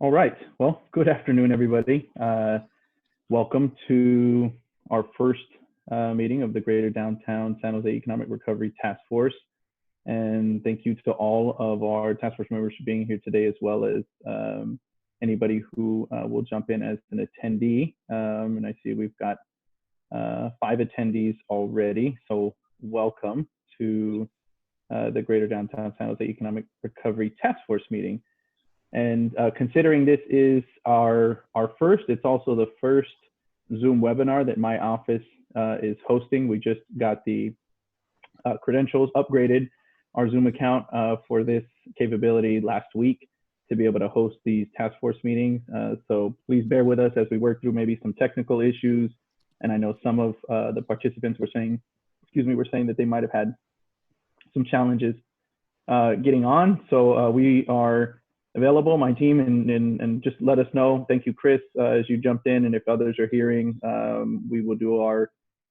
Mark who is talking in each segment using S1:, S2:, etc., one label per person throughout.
S1: All right. Well, good afternoon, everybody. Welcome to our first meeting of the Greater Downtown San Jose Economic Recovery Task Force. And thank you to all of our task force members for being here today, as well as anybody who will jump in as an attendee. And I see we've got 5 attendees already. So welcome to the Greater Downtown San Jose Economic Recovery Task Force meeting. And considering this is our first, it's also the first Zoom webinar that my office is hosting. We just got the credentials upgraded, our Zoom account for this capability last week to be able to host these task force meetings. So please bear with us as we work through maybe some technical issues. And I know some of the participants were saying that they might have had some challenges getting on. So we are available, my team, and just let us know. Thank you, Chris, as you jumped in, and if others are hearing, we will do our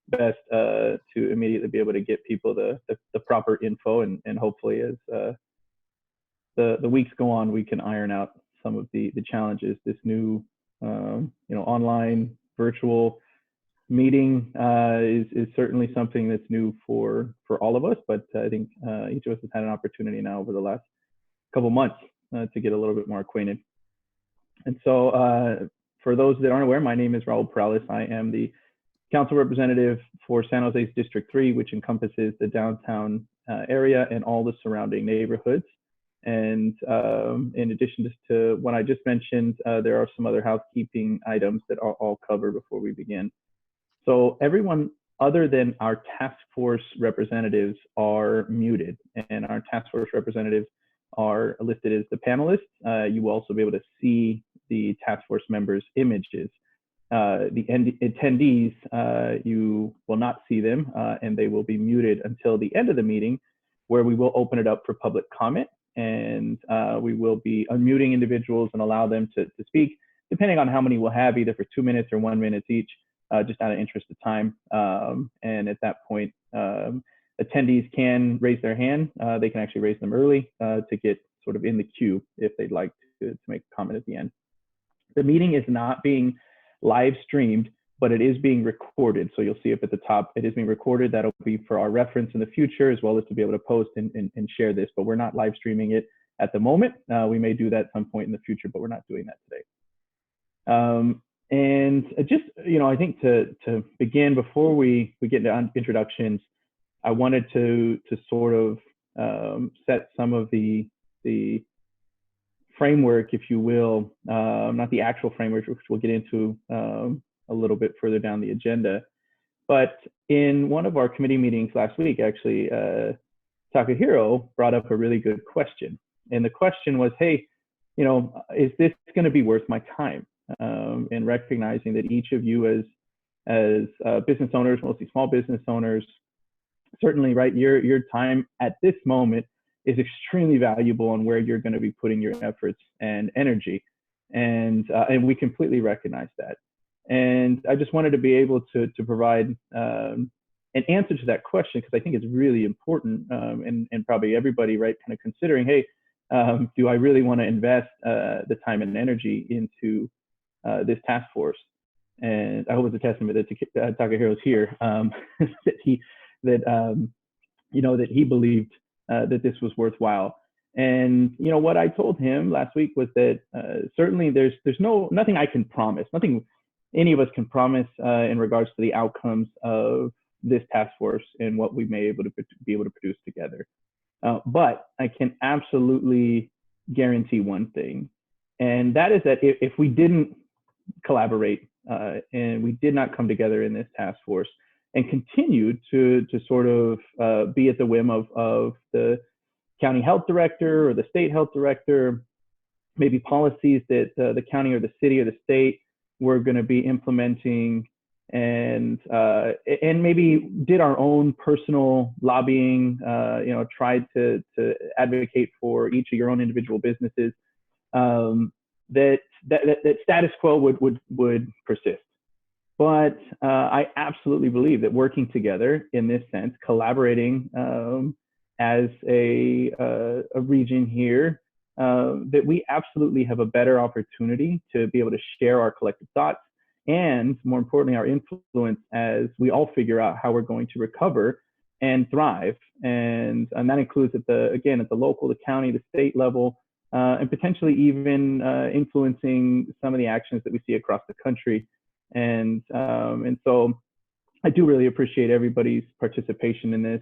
S1: best to immediately be able to get people the proper info, and hopefully as the weeks go on, we can iron out some of the challenges. This new online virtual meeting is certainly something that's new for all of us, but I think each of us has had an opportunity now over the last couple months to get a little bit more acquainted. And so for those that aren't aware, my name is Raul Perales. I am the council representative for San Jose's District 3, which encompasses the downtown area and all the surrounding neighborhoods. And in addition to what I just mentioned, there are some other housekeeping items that I'll cover before we begin. So everyone other than our task force representatives are muted, and our task force representatives are listed as the panelists. You will also be able to see the task force members' images. The attendees, you will not see them, and they will be muted until the end of the meeting, where we will open it up for public comment, and we will be unmuting individuals and allow them to speak, depending on how many we'll have, either for 2 minutes or 1 minute each, just out of interest of time. And at that point, attendees can raise their hand. They can actually raise them early to get sort of in the queue if they'd like to make a comment at the end. The meeting is not being live streamed, but it is being recorded. So you'll see up at the top, it is being recorded. That'll be for our reference in the future, as well as to be able to post and share this, but we're not live streaming it at the moment. We may do that at some point in the future, but we're not doing that today. And just, I think to begin, before we get into introductions, I wanted to sort of set some of the framework, if you will, not the actual framework, which we'll get into a little bit further down the agenda. But in one of our committee meetings last week, actually, Takahiro brought up a really good question. And the question was, hey, is this going to be worth my time? And recognizing that each of you as business owners, mostly small business owners, certainly, right, your time at this moment is extremely valuable on where you're going to be putting your efforts and energy. And we completely recognize that. And I just wanted to be able to provide an answer to that question, because I think it's really important, and probably everybody, right, kind of considering, hey, do I really want to invest the time and energy into this task force? And I hope it's a testament that Takahiro's here, that he believed that this was worthwhile. And what I told him last week was that certainly there's nothing I can promise, nothing any of us can promise in regards to the outcomes of this task force and what we may be able to produce together. But I can absolutely guarantee one thing, and that is that if we didn't collaborate and we did not come together in this task force and continued to sort of be at the whim of the county health director or the state health director, maybe policies that the county or the city or the state were going to be implementing, and maybe did our own personal lobbying, tried to advocate for each of your own individual businesses, that status quo would persist. But I absolutely believe that working together in this sense, collaborating as a region here, that we absolutely have a better opportunity to be able to share our collective thoughts and, more importantly, our influence as we all figure out how we're going to recover and thrive. And that includes at the local, the county, the state level, and potentially even influencing some of the actions that we see across the country. And so I do really appreciate everybody's participation in this.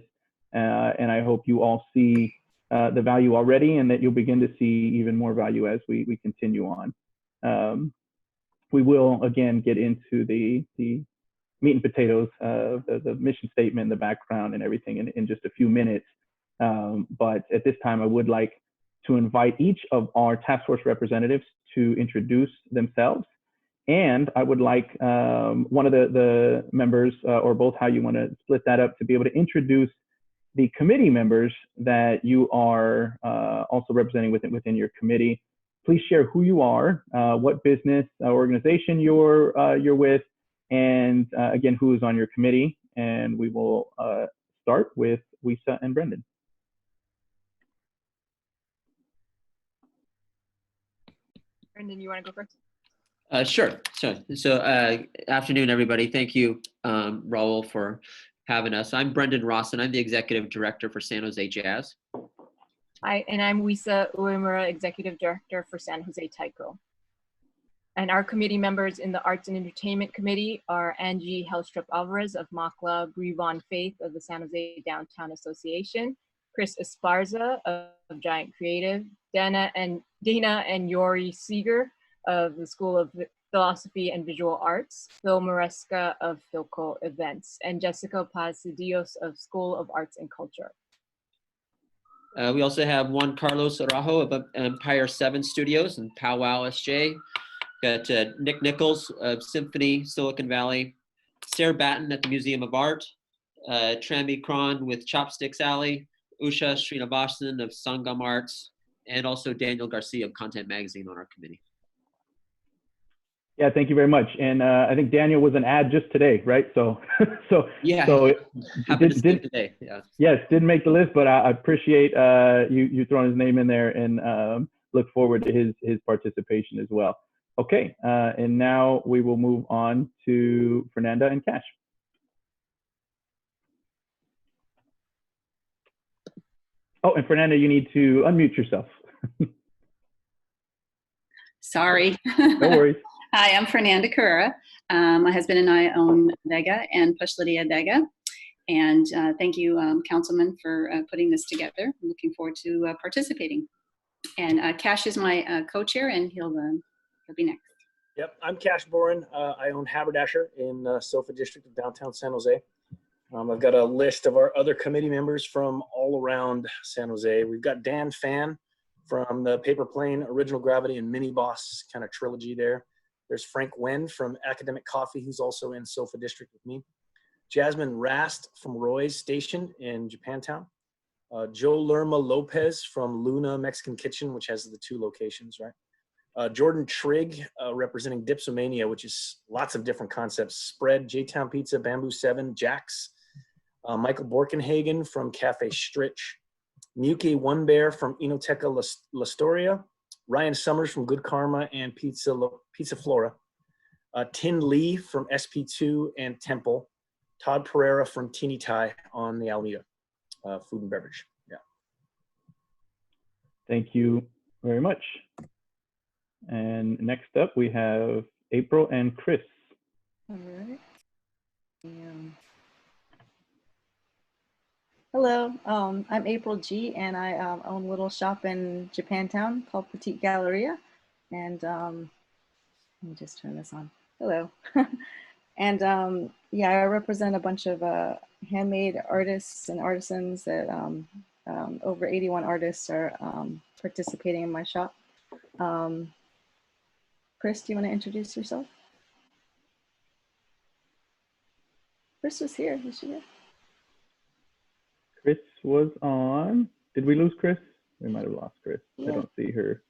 S1: And I hope you all see the value already, and that you'll begin to see even more value as we continue on. We will again get into the meat and potatoes, the mission statement, the background, and everything in just a few minutes. But at this time, I would like to invite each of our task force representatives to introduce themselves. And I would like one of the members, or both, how you want to split that up, to be able to introduce the committee members that you are also representing within your committee. Please share who you are, what business organization you're with, and again, who is on your committee. And we will start with Wisa and Brendan.
S2: Brendan, you want to go first?
S3: Sure. So afternoon, everybody. Thank you, Raul, for having us. I'm Brendan Ross, and I'm the Executive Director for San Jose Jazz.
S2: Hi, and I'm Wisa Uemura, Executive Director for San Jose Taiko. And our committee members in the Arts and Entertainment Committee are Angie Helstrup Alvarez of Makla, Brevon Faith of the San Jose Downtown Association, Chris Esparza of Giant Creative, Dana and Yori Seeger of the School of Philosophy and Visual Arts, Phil Maresca of Philco Events, and Jessica Pasadillos of School of Arts and Culture.
S3: We also have Juan Carlos Araujo of Empire 7 Studios and Powwow SJ. Got Nick Nichols of Symphony Silicon Valley, Sarah Batten at the Museum of Art, Tramby Cron with Chopsticks Alley, Usha Srinivasan of Sangam Arts, and also Daniel Garcia of Content Magazine on our committee.
S1: Yeah, thank you very much. And I think Daniel was an ad just today, right? So
S3: yeah,
S1: so
S3: happened to see today. Yeah. Yes,
S1: didn't make the list, but I appreciate you throwing his name in there, and look forward to his participation as well. Okay, and now we will move on to Fernanda and Cash. Oh, and Fernanda, you need to unmute yourself.
S4: Sorry.
S1: No worries.
S4: Hi, I'm Fernanda Carrera. My husband and I own Vega and Pushlidia Vega. And thank you, Councilman, for putting this together. I'm looking forward to participating. And Cash is my co-chair, and he'll be next.
S5: Yep, I'm Cash Boren. I own Haberdasher in Sofa District of downtown San Jose. I've got a list of our other committee members from all around San Jose. We've got Dan Fan from the Paper Plane, Original Gravity, and Mini Boss kind of trilogy there. There's Frank Wen from Academic Coffee, who's also in Sofa District with me. Jasmine Rast from Roy's Station in Japantown. Joe Lerma Lopez from Luna Mexican Kitchen, which has the 2 locations, right? Jordan Trigg representing Dipsomania, which is lots of different concepts. Spread, J-Town Pizza, Bamboo 7, Jack's. Michael Borkenhagen from Cafe Stritch. Muki One Bear from Enoteca L'Astoria. Ryan Summers from Good Karma and Pizza Flora. Tin Lee from SP2 and Temple. Todd Pereira from Teeny Thai on the Alameda. Food and beverage. Yeah.
S1: Thank you very much. And next up, we have April and Chris.
S6: All right. Hello, I'm April G, and I own a little shop in Japantown called Petite Galleria. And let me just turn this on. Hello. And yeah, I represent a bunch of handmade artists and artisans that over 81 artists are participating in my shop. Chris, do you want to introduce yourself? Chris was here. Is she here?
S1: Chris was on. Did we lose Chris? We might have lost Chris.
S6: Yeah.
S1: I don't see her.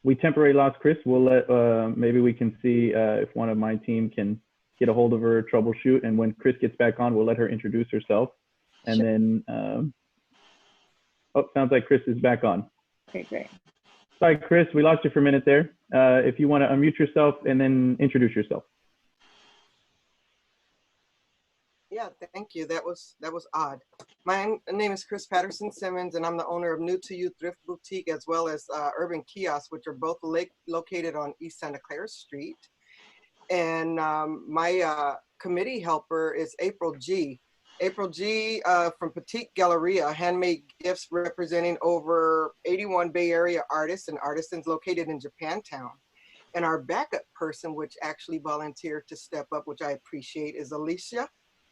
S1: We temporarily lost Chris. We'll let, maybe we can see if one of my team can get a hold of her, troubleshoot. And when Chris gets back on, we'll let her introduce herself. And
S6: Sure.
S1: then, oh, sounds like Chris is back on.
S6: Okay, great.
S1: Sorry, Chris, we lost you for a minute there. If you want to unmute yourself and then introduce yourself.
S7: Yeah, thank you. That was odd. My name is Chris Patterson Simmons, and I'm the owner of New to You Thrift Boutique as well as Urban Kiosks, which are both located on East Santa Clara Street. And my committee helper is April G. April G from Petite Galleria, handmade gifts representing over 81 Bay Area artists and artisans located in Japantown. And our backup person, which actually volunteered to step up, which I appreciate, is Alicia.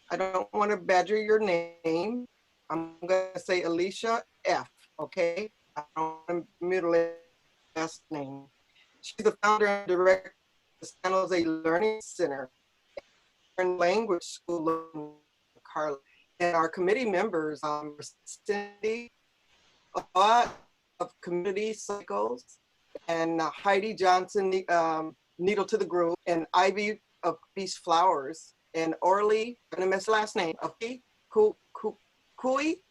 S7: I don't want to badger your name. I'm going to say Alicia F, okay? I don't want to mutilate the last name. She's the founder and director of the San Jose Learning Center and Language School in Carla. And our committee members, Cindy, a lot of community cycles, and Heidi Johnson, Needle to the Groove, and Ivy of Peace Flowers, and Orly, I'm gonna mess last name, of Kui,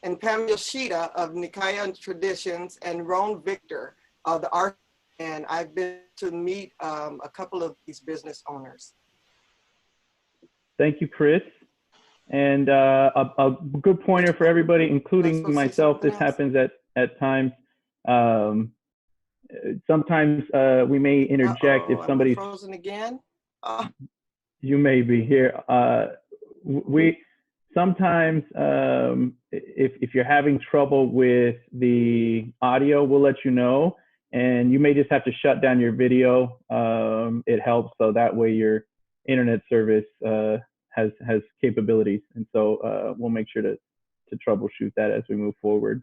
S7: and Pam Yoshida of Nikaya Traditions, and Ron Victor of the Art. And I've been to meet a couple of these business owners.
S1: Thank you, Chris. And a good pointer for everybody, including myself, this happens at times. Sometimes we may interject if somebody's
S7: frozen again.
S1: You may be here. We sometimes, if you're having trouble with the audio, we'll let you know, and you may just have to shut down your video. It helps, so that way your internet service has capabilities, and so we'll make sure to troubleshoot that as we move forward.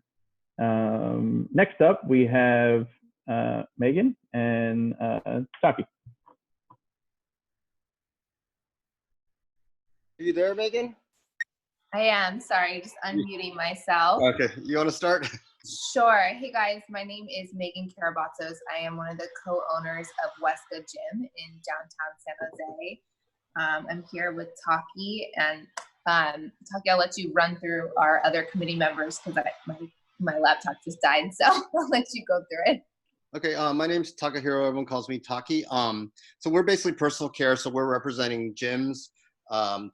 S1: Next up, we have Megan and Taki.
S8: Are you there, Megan?
S9: I am. Sorry, just unmuting myself.
S8: Okay, you want to start?
S9: Sure. Hey guys, my name is Megan Karabatsos. I am one of the co-owners of Weska Gym in downtown San Jose. I'm here with Taki, and Taki, I'll let you run through our other committee members because my laptop just died, so I'll let you go through it.
S8: Okay, my name's Takahiro. Everyone calls me Taki. So we're basically personal care. So we're representing gyms,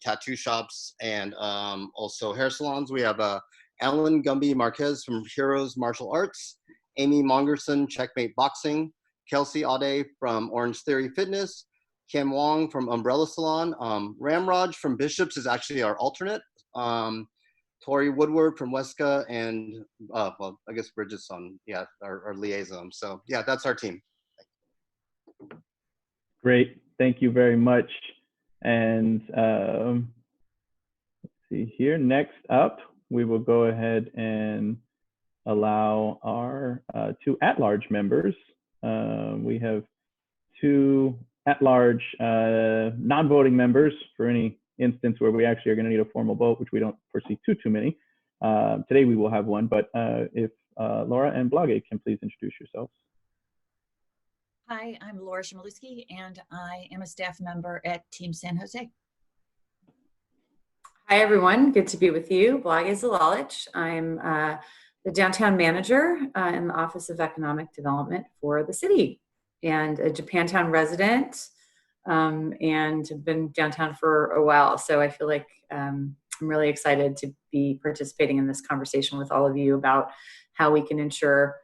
S8: tattoo shops, and also hair salons. We have Alan Gumby Marquez from Heroes Martial Arts, Amy Mongerson, Checkmate Boxing, Kelsey Ade from Orange Theory Fitness, Kim Wong from Umbrella Salon, Ramraj from Bishops is actually our alternate, Tori Woodward from Weska, and well, I guess we're just on, yeah, our liaison. So yeah, that's our team.
S1: Great, thank you very much. And let's see here, next up, we will go ahead and allow our two at-large members. We have two at-large non-voting members for any instance where we actually are going to need a formal vote, which we don't foresee too many. Today we will have one, but if Laura and Blage can please introduce yourselves.
S10: Hi, I'm Laura Shmaluski, and I am a staff member at Team San Jose.
S11: Hi, everyone. Good to be with you. Blage Zalalich. I'm the downtown manager in the Office of Economic Development for the city, and a Japantown resident, and have been downtown for a while. So I feel like I'm really excited to be participating in this conversation with all of you about how we can ensure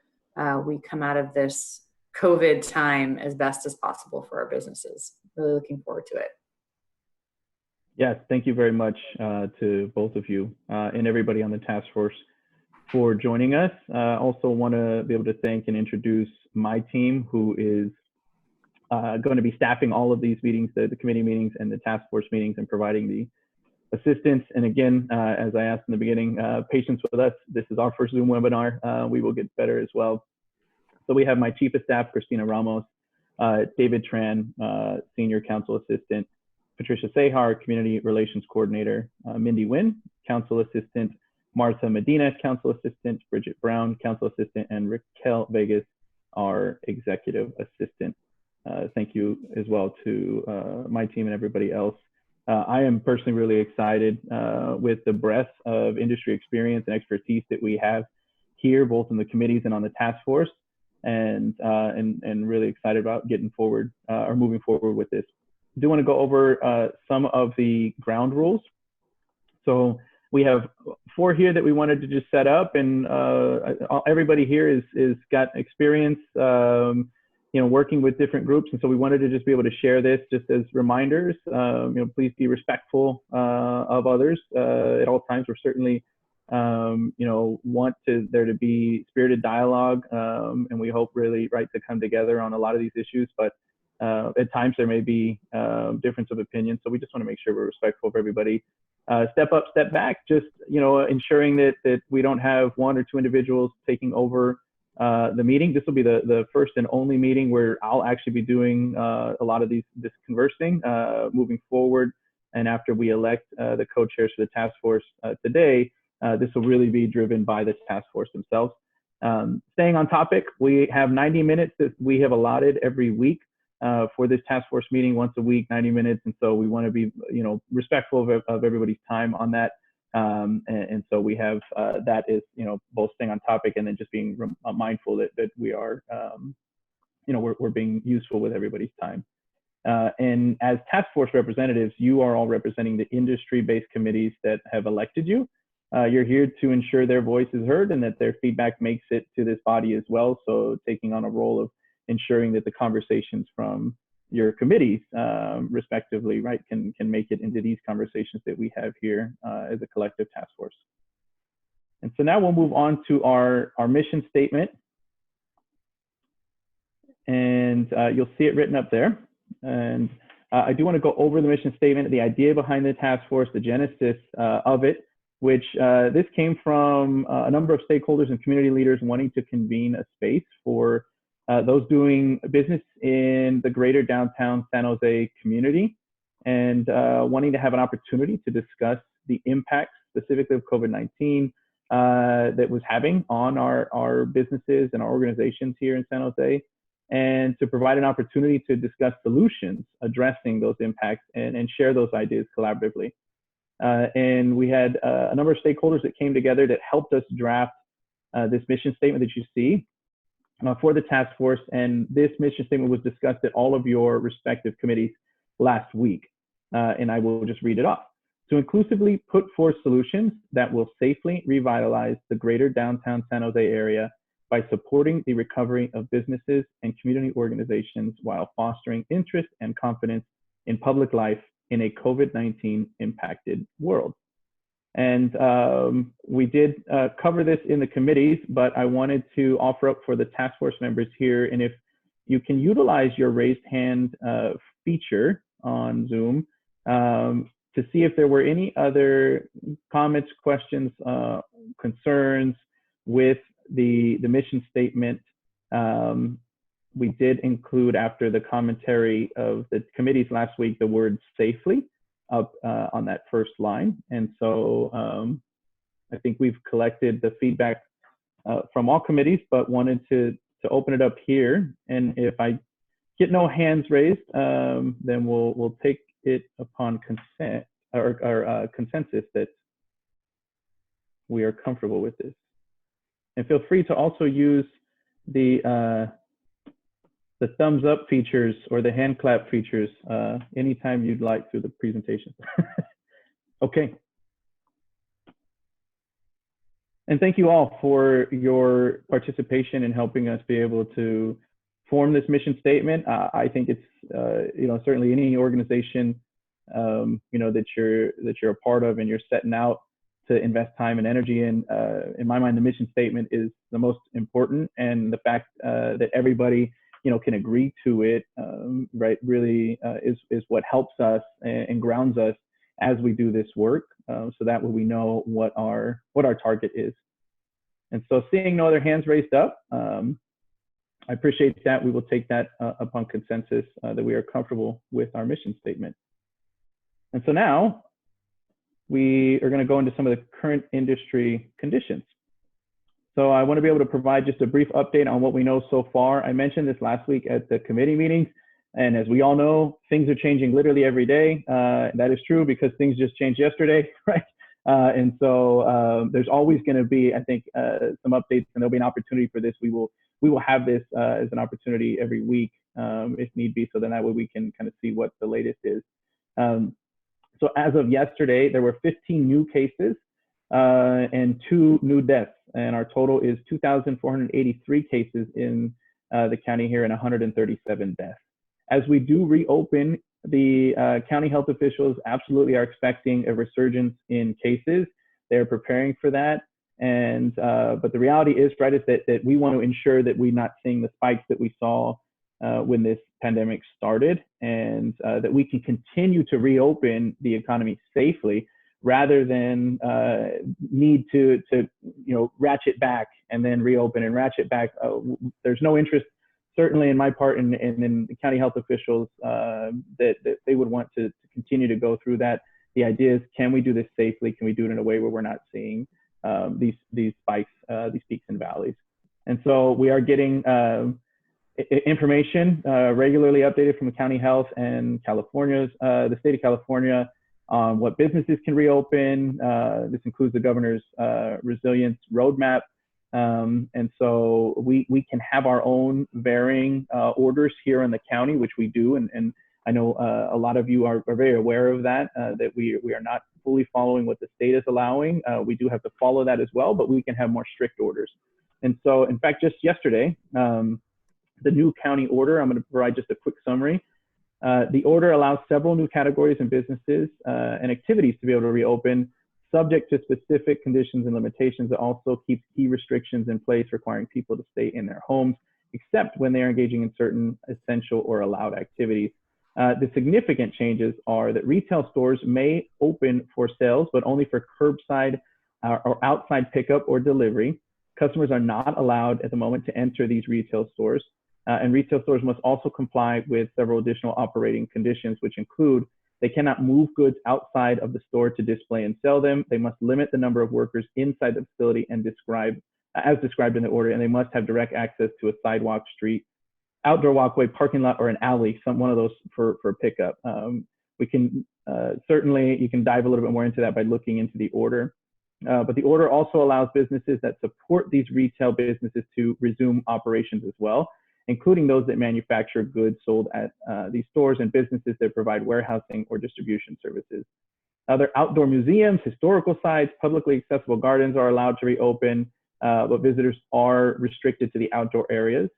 S11: we come out of this COVID time as best as possible for our businesses. Really looking forward to it.
S1: Yes, thank you very much to both of you and everybody on the task force for joining us. Also want to be able to thank and introduce my team, who is going to be staffing all of these meetings, the committee meetings and the task force meetings, and providing the assistance. And again, as I asked in the beginning, patience with us. This is our first Zoom webinar. We will get better as well. So we have my chief of staff, Christina Ramos, David Tran, senior council assistant, Patricia Sehar, community relations coordinator, Mindy Nguyen, council assistant, Martha Medina, council assistant, Bridget Brown, council assistant, and Raquel Vegas, our executive assistant. Thank you as well to my team and everybody else. I am personally really excited with the breadth of industry experience and expertise that we have here, both in the committees and on the task force, and really excited about getting forward or moving forward with this. I do want to go over some of the ground rules. So we have 4 here that we wanted to just set up, and everybody here is got experience, working with different groups, and so we wanted to just be able to share this just as reminders. Please be respectful of others at all times. We're certainly, want there to be spirited dialogue, and we hope really to come together on a lot of these issues. But at times there may be difference of opinion, so we just want to make sure we're respectful of everybody. Step up, step back, just ensuring that we don't have 1 or 2 individuals taking over the meeting. This will be the first and only meeting where I'll actually be doing a lot of this conversing moving forward. And after we elect the co-chairs for the task force today, this will really be driven by the task force themselves. Staying on topic, we have 90 minutes that we have allotted every week for this task force meeting, once a week, 90 minutes. And so we want to be, respectful of everybody's time on that. And so we have that is, both staying on topic and then just being mindful that we are, we're being useful with everybody's time. And as task force representatives, you are all representing the industry-based committees that have elected you. You're here to ensure their voice is heard and that their feedback makes it to this body as well. So taking on a role of ensuring that the conversations from your committees, respectively, can make it into these conversations that we have here as a collective task force. And so now we'll move on to our mission statement. And you'll see it written up there. And I do want to go over the mission statement, the idea behind the task force, the genesis of it, which this came from a number of stakeholders and community leaders wanting to convene a space for those doing business in the greater downtown San Jose community, and wanting to have an opportunity to discuss the impacts specifically of COVID-19 that was having on our businesses and our organizations here in San Jose, and to provide an opportunity to discuss solutions addressing those impacts and share those ideas collaboratively. And we had a number of stakeholders that came together that helped us draft this mission statement that you see for the task force. And this mission statement was discussed at all of your respective committees last week. And I will just read it off. To inclusively put forth solutions that will safely revitalize the greater downtown San Jose area by supporting the recovery of businesses and community organizations while fostering interest and confidence in public life in a COVID-19 impacted world. And we did cover this in the committees, but I wanted to offer up for the task force members here. And if you can utilize your raised hand feature on Zoom to see if there were any other comments, questions, concerns with the mission statement. We did include, after the commentary of the committees last week, the word safely up on that first line. And so I think we've collected the feedback from all committees, but wanted to open it up here. And if I get no hands raised, then we'll take it upon consent or consensus that we are comfortable with this. And feel free to also use the thumbs up features or the hand clap features anytime you'd like through the presentation. Okay. And thank you all for your participation in helping us be able to form this mission statement. I think it's certainly any organization that you're a part of and you're setting out to invest time and energy in my mind, the mission statement is the most important, and the fact that everybody can agree to it, really is what helps us and grounds us as we do this work, so that way we know what our target is. And so, seeing no other hands raised up, I appreciate that. We will take that upon consensus that we are comfortable with our mission statement. And so now we are going to go into some of the current industry conditions. So I want to be able to provide just a brief update on what we know so far. I mentioned this last week at the committee meetings, and as we all know, things are changing literally every day. That is true because things just changed yesterday, right? And so there's always going to be, I think, some updates, and there'll be an opportunity for this. We will have this as an opportunity every week if need be, so then that way we can kind of see what the latest is. So as of yesterday, there were 15 new cases and 2 new deaths, and our total is 2,483 cases in the county here and 137 deaths. As we do reopen, the county health officials absolutely are expecting a resurgence in cases. They're preparing for that. And but the reality is, Fred, is that we want to ensure that we're not seeing the spikes that we saw when this pandemic started, and that we can continue to reopen the economy safely rather than need to ratchet back and then reopen and ratchet back. There's no interest, certainly in my part and in the county health officials, that they would want to continue to go through that. The idea is, can we do this safely? Can we do it in a way where we're not seeing these spikes, these peaks and valleys? And so we are getting information regularly updated from the county health and the state of California on what businesses can reopen. This includes the governor's resilience roadmap. And so we can have our own varying orders here in the county, which we do. And I know a lot of you are very aware of that, that we are not fully following what the state is allowing. We do have to follow that as well, but we can have more strict orders. And so, in fact, just yesterday, the new county order, I'm going to provide just a quick summary. The order allows several new categories and businesses and activities to be able to reopen, subject to specific conditions and limitations. It also keeps key restrictions in place requiring people to stay in their homes, except when they are engaging in certain essential or allowed activities. The significant changes are that retail stores may open for sales, but only for curbside or outside pickup or delivery. Customers are not allowed at the moment to enter these retail stores. And retail stores must also comply with several additional operating conditions, which include they cannot move goods outside of the store to display and sell them. They must limit the number of workers inside the facility and as described in the order, and they must have direct access to a sidewalk, street, outdoor walkway, parking lot, or an alley, one of those for pickup. We can certainly, you can dive a little bit more into that by looking into the order. But the order also allows businesses that support these retail businesses to resume operations as well, including those that manufacture goods sold at these stores and businesses that provide warehousing or distribution services. Other outdoor museums, historical sites, publicly accessible gardens are allowed to reopen, but visitors are restricted to the outdoor areas.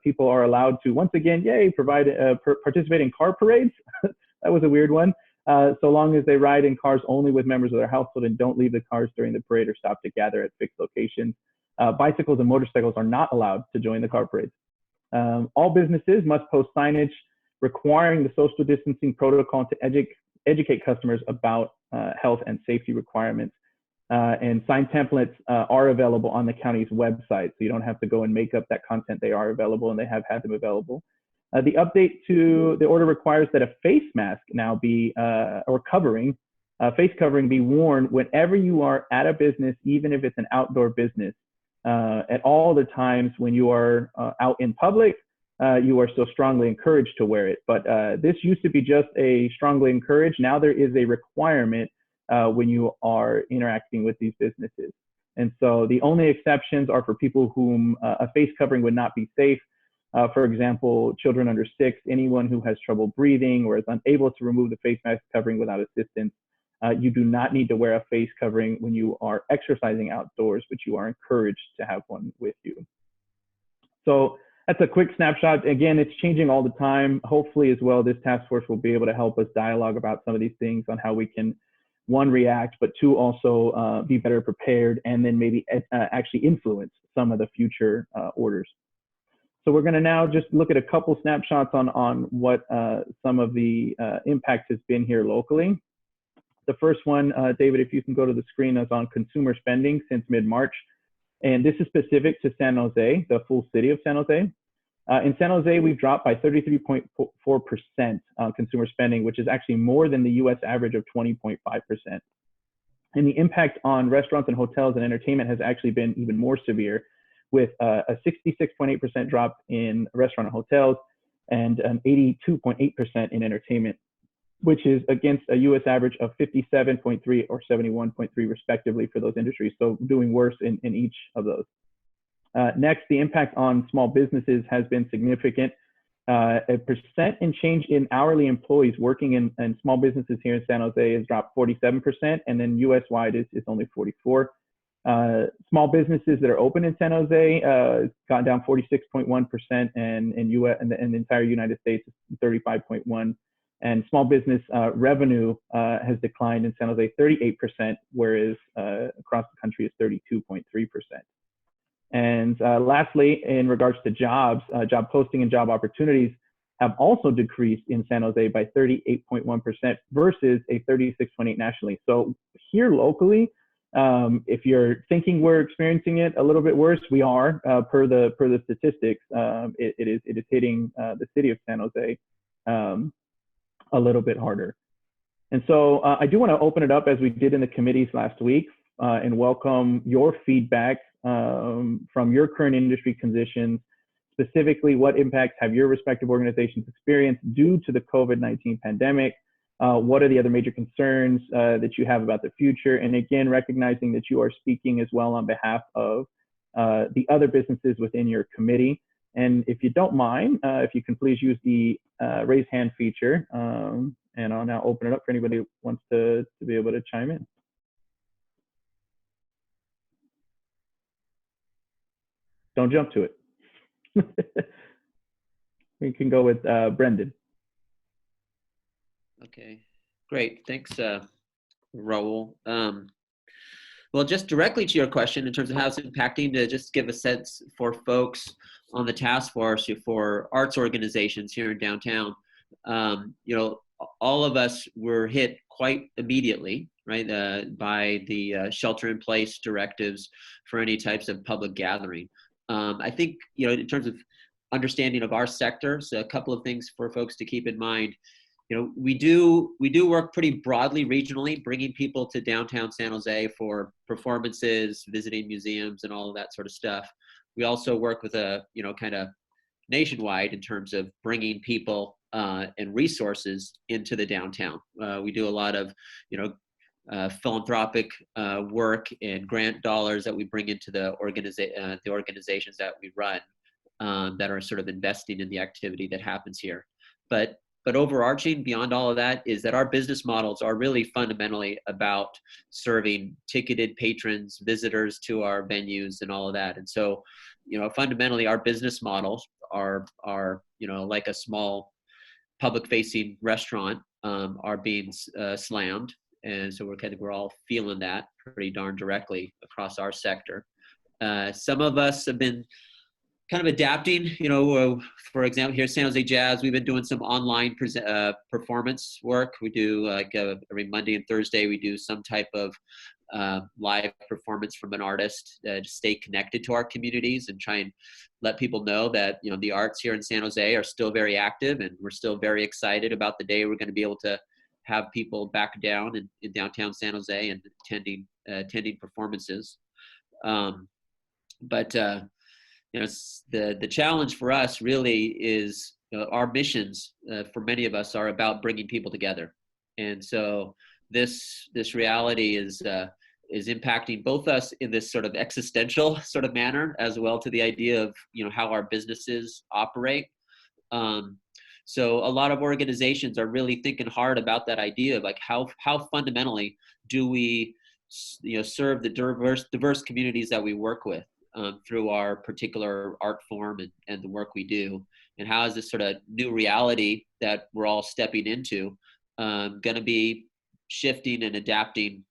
S1: People are allowed to, once again, participate in car parades. That was a weird one. So long as they ride in cars only with members of their household and don't leave the cars during the parade or stop to gather at fixed locations. Bicycles and motorcycles are not allowed to join the car parades. All businesses must post signage requiring the social distancing protocol to educate customers about health and safety requirements. And sign templates are available on the county's website, so you don't have to go and make up that content. They are available, and they have had them available. The update to the order requires that a face mask now be, face covering be worn whenever you are at a business, even if it's an outdoor business. At all the times when you are out in public, you are still strongly encouraged to wear it. But this used to be just a strongly encouraged. Now there is a requirement when you are interacting with these businesses. And so the only exceptions are for people whom a face covering would not be safe. For example, children under 6, anyone who has trouble breathing or is unable to remove the face mask covering without assistance. You do not need to wear a face covering when you are exercising outdoors, but you are encouraged to have one with you. So that's a quick snapshot. Again, it's changing all the time. Hopefully as well, this task force will be able to help us dialogue about some of these things on how we can, 1, react, but 2, also be better prepared, and then maybe actually influence some of the future orders. So we're going to now just look at a couple snapshots on what some of the impact has been here locally. The first one, David, if you can go to the screen, is on consumer spending since mid-March. And this is specific to San Jose, the full city of San Jose. In San Jose, we've dropped by 33.4% on consumer spending, which is actually more than the US average of 20.5%. And the impact on restaurants and hotels and entertainment has actually been even more severe, with a 66.8% drop in restaurant and hotels and an 82.8% in entertainment. which is against a US average of 57.3 or 71.3 respectively for those industries. So doing worse in each of those. Next, the impact on small businesses has been significant. A percent and change in hourly employees working in small businesses here in San Jose has dropped 47%, and then US-wide is only 44. Small businesses that are open in San Jose gone down 46.1%, and in the entire United States, 35.1%. And small business revenue has declined in San Jose 38%, whereas across the country is 32.3%. And lastly, in regards to jobs, job posting and job opportunities have also decreased in San Jose by 38.1% versus a 36.8% nationally. So here locally, if you're thinking we're experiencing it a little bit worse, we are per the statistics. It is hitting the city of San Jose a little bit harder. And so I do want to open it up, as we did in the committees last week, and welcome your feedback from your current industry conditions. Specifically, what impacts have your respective organizations experienced due to the COVID-19 pandemic? What are the other major concerns that you have about the future? And again, recognizing that you are speaking as well on behalf of the other businesses within your committee. And if you don't mind, if you can please use the raise hand feature, and I'll now open it up for anybody who wants to be able to chime in. Don't jump to it. We can go with Brendan.
S3: Okay, great. Thanks, Raul. Well, just directly to your question in terms of how it's impacting, to just give a sense for folks on the task force for arts organizations here in downtown, you know, all of us were hit quite immediately, right, by the shelter-in-place directives for any types of public gathering. I think, you know, in terms of understanding of our sector, so a couple of things for folks to keep in mind. You know, we do work pretty broadly regionally, bringing people to downtown San Jose for performances, visiting museums, and all of that sort of stuff. We also work with a, you know, kind of nationwide in terms of bringing people and resources into the downtown. We do a lot of, you know, philanthropic work and grant dollars that we bring into the organizations that we run that are sort of investing in the activity that happens here. But overarching beyond all of that is that our business models are really fundamentally about serving ticketed patrons, visitors to our venues and all of that. And so, you know, fundamentally our business models are you know, like a small public facing restaurant are being slammed. And so we're all feeling that pretty darn directly across our sector. Some of us have been kind of adapting, you know, for example, here at San Jose Jazz, we've been doing some online performance work. We do like every Monday and Thursday, we do some type of live performance from an artist to stay connected to our communities and try and let people know that, you know, the arts here in San Jose are still very active, and we're still very excited about the day we're going to be able to have people back down in downtown San Jose and attending performances. You know, the challenge for us really is, you know, our missions for many of us are about bringing people together. And so this reality is impacting both us in this sort of existential sort of manner, as well to the idea of, you know, how our businesses operate. So a lot of organizations are really thinking hard about that idea of like how fundamentally do we, you know, serve the diverse communities that we work with through our particular art form and the work we do, and how is this sort of new reality that we're all stepping into going to be shifting and adapting,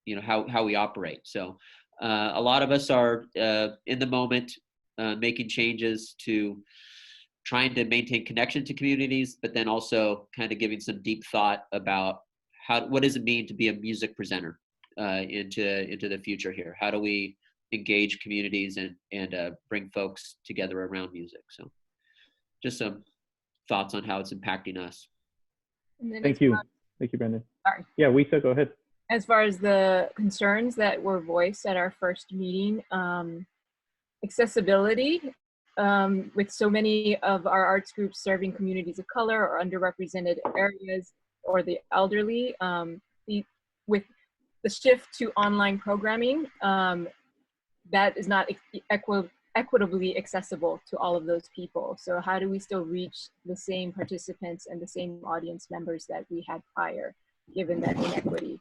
S3: you know, how we operate. So a lot of us are in the moment making changes to trying to maintain connection to communities, but then also kind of giving some deep thought about what does it mean to be a music presenter into the future here? How do we engage communities and bring folks together around music? So just some thoughts on how it's impacting us.
S1: Thank you. Thank you, Brendan.
S2: Sorry.
S1: Yeah, Wisa, go ahead.
S2: As far as the concerns that were voiced at our first meeting, accessibility, with so many of our arts groups serving communities of color or underrepresented areas, or the elderly. With the shift to online programming, that is not equitably accessible to all of those people. So how do we still reach the same participants and the same audience members that we had prior, given that inequity?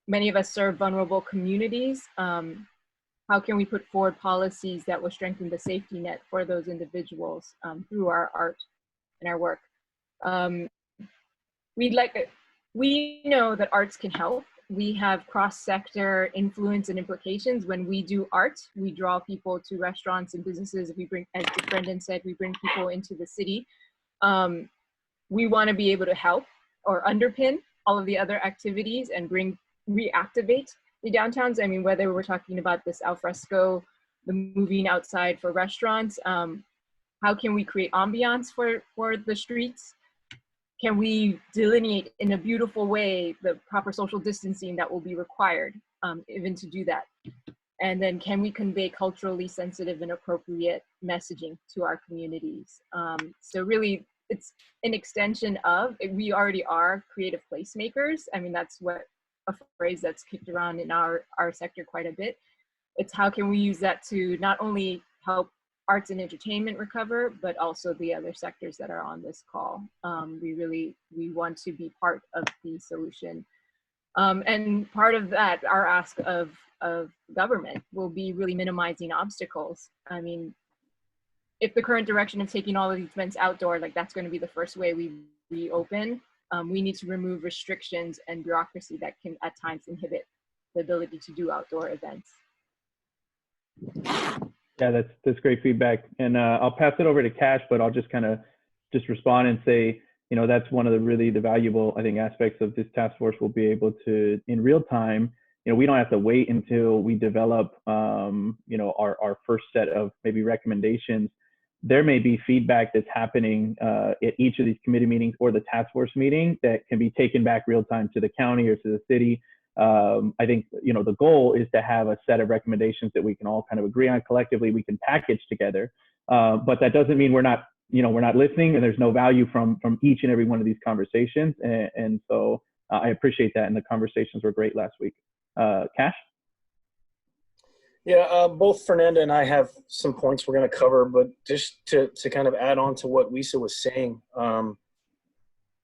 S2: Many of us serve vulnerable communities. How can we put forward policies that will strengthen the safety net for those individuals through our art and our work? We know that arts can help. We have cross-sector influence and implications. When we do art, we draw people to restaurants and businesses. We bring, as Brendan said, we bring people into the city. We want to be able to help or underpin all of the other activities and reactivate the downtowns. I mean, whether we're talking about this al fresco, the moving outside for restaurants, how can we create ambiance for the streets? Can we delineate in a beautiful way the proper social distancing that will be required even to do that? And then can we convey culturally sensitive and appropriate messaging to our communities? So really, it's an extension of, we already are creative placemakers. I mean, that's what a phrase that's kicked around in our sector quite a bit. It's how can we use that to not only help arts and entertainment recover, but also the other sectors that are on this call. We want to be part of the solution. And part of that, our ask of government will be really minimizing obstacles. I mean, if the current direction of taking all of these events outdoor, like that's going to be the first way we reopen, we need to remove restrictions and bureaucracy that can at times inhibit the ability to do outdoor events.
S1: Yeah, that's great feedback. And I'll pass it over to Cash, but I'll just kind of respond and say, you know, that's one of the valuable, I think, aspects of this task force. We'll be able to, in real time, you know, we don't have to wait until we develop, you know, our first set of maybe recommendations. There may be feedback that's happening at each of these committee meetings or the task force meeting that can be taken back real time to the county or to the city. I think, you know, the goal is to have a set of recommendations that we can all kind of agree on collectively, we can package together. But that doesn't mean we're not listening, and there's no value from each and every one of these conversations. And so I appreciate that. And the conversations were great last week. Cash?
S5: Yeah, both Fernanda and I have some points we're going to cover, but just to kind of add on to what Wisa was saying,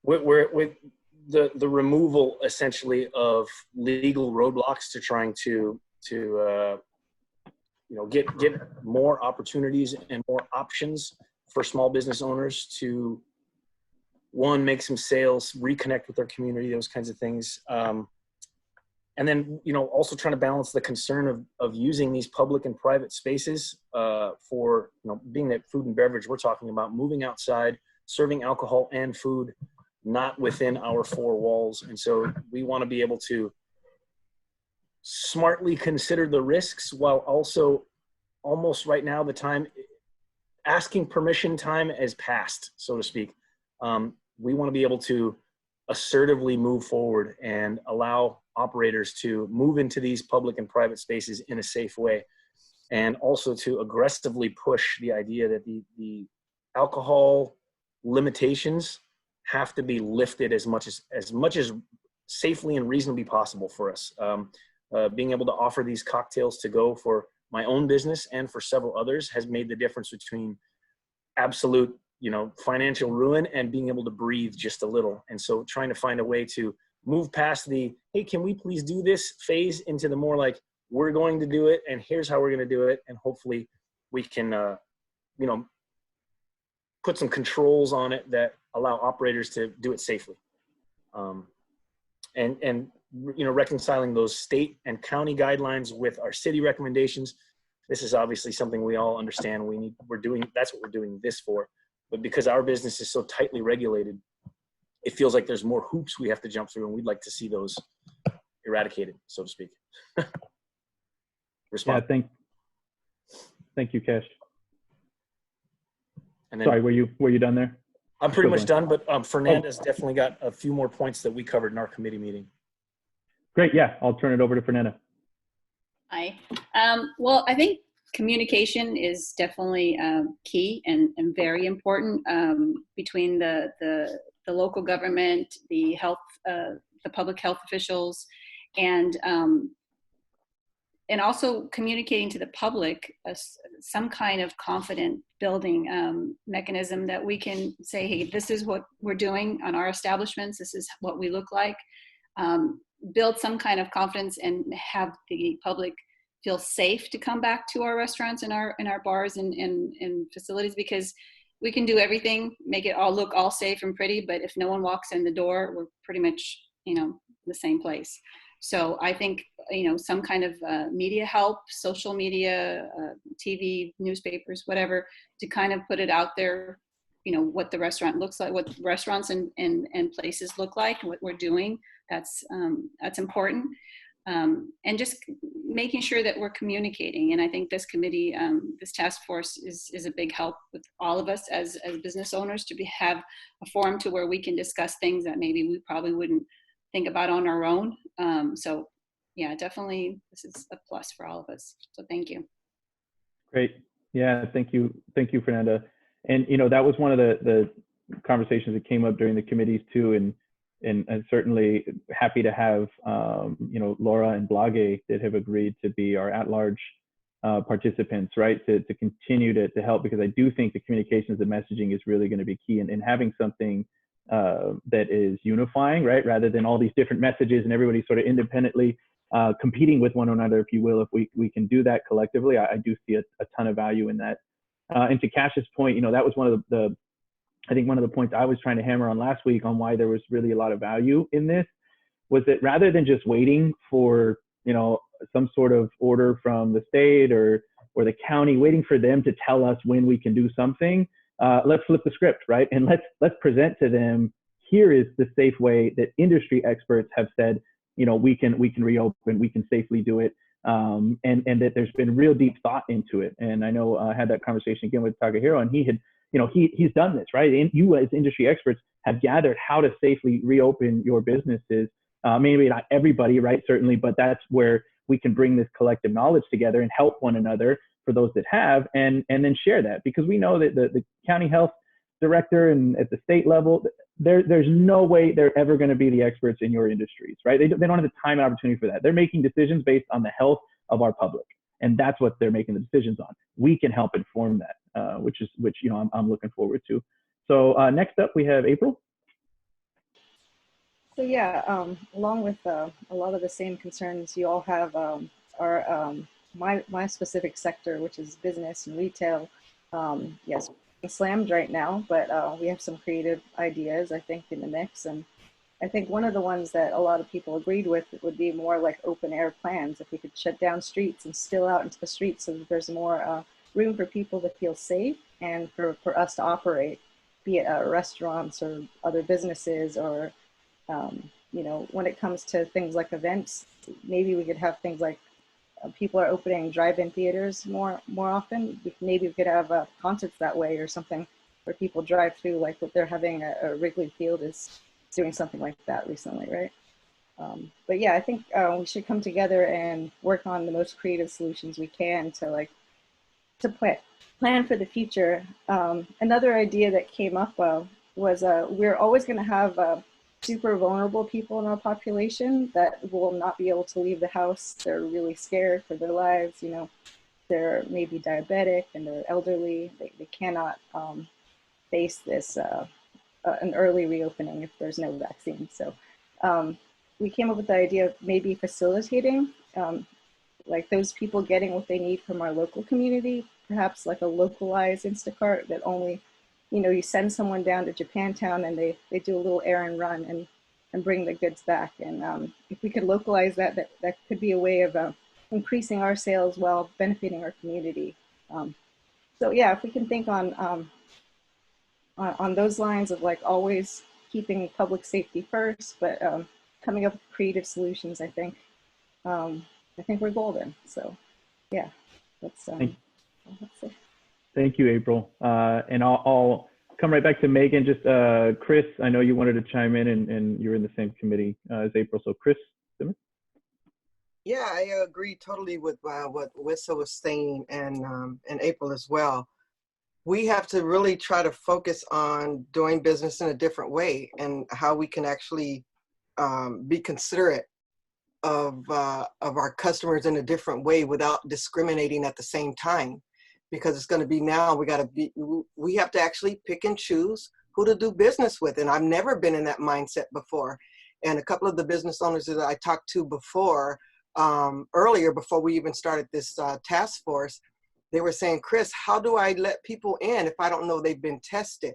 S5: with the removal essentially of legal roadblocks to trying to you know, get more opportunities and more options for small business owners to, one, make some sales, reconnect with their community, those kinds of things. And then, you know, also trying to balance the concern of using these public and private spaces for, you know, being that food and beverage, we're talking about moving outside, serving alcohol and food, not within our four walls. And so we want to be able to smartly consider the risks while also almost right now, the time, asking permission time has passed, so to speak. We want to be able to assertively move forward and allow operators to move into these public and private spaces in a safe way, and also to aggressively push the idea that the alcohol limitations have to be lifted as much as safely and reasonably possible for us. Being able to offer these cocktails to go for my own business and for several others has made the difference between absolute, you know, financial ruin and being able to breathe just a little. And so trying to find a way to move past the, hey, can we please do this phase, into the more like, we're going to do it and here's how we're going to do it. And hopefully we can, you know, put some controls on it that allow operators to do it safely. And you know, reconciling those state and county guidelines with our city recommendations. This is obviously something we all understand that's what we're doing this for. But because our business is so tightly regulated, it feels like there's more hoops we have to jump through, and we'd like to see those eradicated, so to speak. Respond.
S1: Yeah, thank you, Cash.
S5: And then,
S1: sorry, were you done there?
S5: I'm pretty much done, but Fernanda's definitely got a few more points that we covered in our committee meeting.
S1: Great, yeah, I'll turn it over to Fernanda.
S4: Hi. Well, I think communication is definitely key and very important between the the local government, the public health officials, and also communicating to the public some kind of confident building mechanism that we can say, hey, this is what we're doing on our establishments, this is what we look like. Build some kind of confidence and have the public feel safe to come back to our restaurants and our bars and facilities, because we can do everything, make it all look all safe and pretty, but if no one walks in the door, we're pretty much, the same place. So I think, some kind of media help, social media, TV, newspapers, whatever, to kind of put it out there, what the restaurant looks like, what restaurants and places look like, what we're doing. That's important. And just making sure that we're communicating. And I think this committee, this task force is a big help with all of us as business owners to have a forum to where we can discuss things that maybe we probably wouldn't think about on our own. So yeah, definitely this is a plus for all of us. So thank you.
S1: Great. Yeah, thank you. Thank you, Fernanda. And, that was one of the conversations that came up during the committees too. And certainly happy to have, Laura and Blage that have agreed to be our at-large participants, right? To continue to help, because I do think the communications, the messaging is really going to be key, and having something that is unifying, right? Rather than all these different messages and everybody sort of independently competing with one another, if you will. If we can do that collectively, I do see a ton of value in that. And to Cash's point, that was one of I think one of the points I was trying to hammer on last week on why there was really a lot of value in this was that rather than just waiting for, some sort of order from the state or the county, waiting for them to tell us when we can do something, let's flip the script, right? And let's present to them, here is the safe way that industry experts have said, we can reopen, we can safely do it. And that there's been real deep thought into it. And I know I had that conversation again with Takahiro, and he had, he's done this, right? And you as industry experts have gathered how to safely reopen your businesses. Maybe not everybody, right? Certainly, but that's where we can bring this collective knowledge together and help one another for those that have, and then share that, because we know that the county health director and at the state level, there's no way they're ever going to be the experts in your industries, right? They don't have the time and opportunity for that. They're making decisions based on the health of our public, and that's what they're making the decisions on. We can help inform that, which I'm looking forward to. So next up we have April.
S6: So yeah, along with a lot of the same concerns you all have, my specific sector, which is business and retail, yes, slammed right now, but we have some creative ideas, I think, in the mix. And I think one of the ones that a lot of people agreed with would be more like open air plans. If we could shut down streets and still out into the streets so that there's more room for people to feel safe and for us to operate, be it restaurants or other businesses, or when it comes to things like events, maybe we could have things like people are opening drive-in theaters more often. Maybe we could have concerts that way, or something where people drive through, like what they're having at Wrigley Field is doing something like that recently, right? But yeah, I think we should come together and work on the most creative solutions we can to plan for the future. Another idea that came up was we're always going to have super vulnerable people in our population that will not be able to leave the house. They're really scared for their lives. They're maybe diabetic and they're elderly. They cannot face this an early reopening if there's no vaccine. So we came up with the idea of maybe facilitating like those people getting what they need from our local community, perhaps like a localized Instacart that only, you send someone down to Japantown and they do a little errand run and bring the goods back. And if we could localize that could be a way of increasing our sales while benefiting our community. So yeah, if we can think on those lines of like always keeping public safety first, but coming up with creative solutions, I think we're golden. So yeah, let's see.
S1: Thank you, April. And I'll come right back to Megan. Just Chris, I know you wanted to chime in, and you're in the same committee as April. So Chris Simmons?
S7: Yeah, I agree totally with what Wissa was saying, and April as well. we have to really try to focus on doing business in a different way and how we can actually be considerate of our customers in a different way without discriminating at the same time. Because it's going to be now, we have to actually pick and choose who to do business with. And I've never been in that mindset before. And a couple of the business owners that I talked to before, earlier, before we even started this task force, they were saying, Chris, how do I let people in if I don't know they've been tested?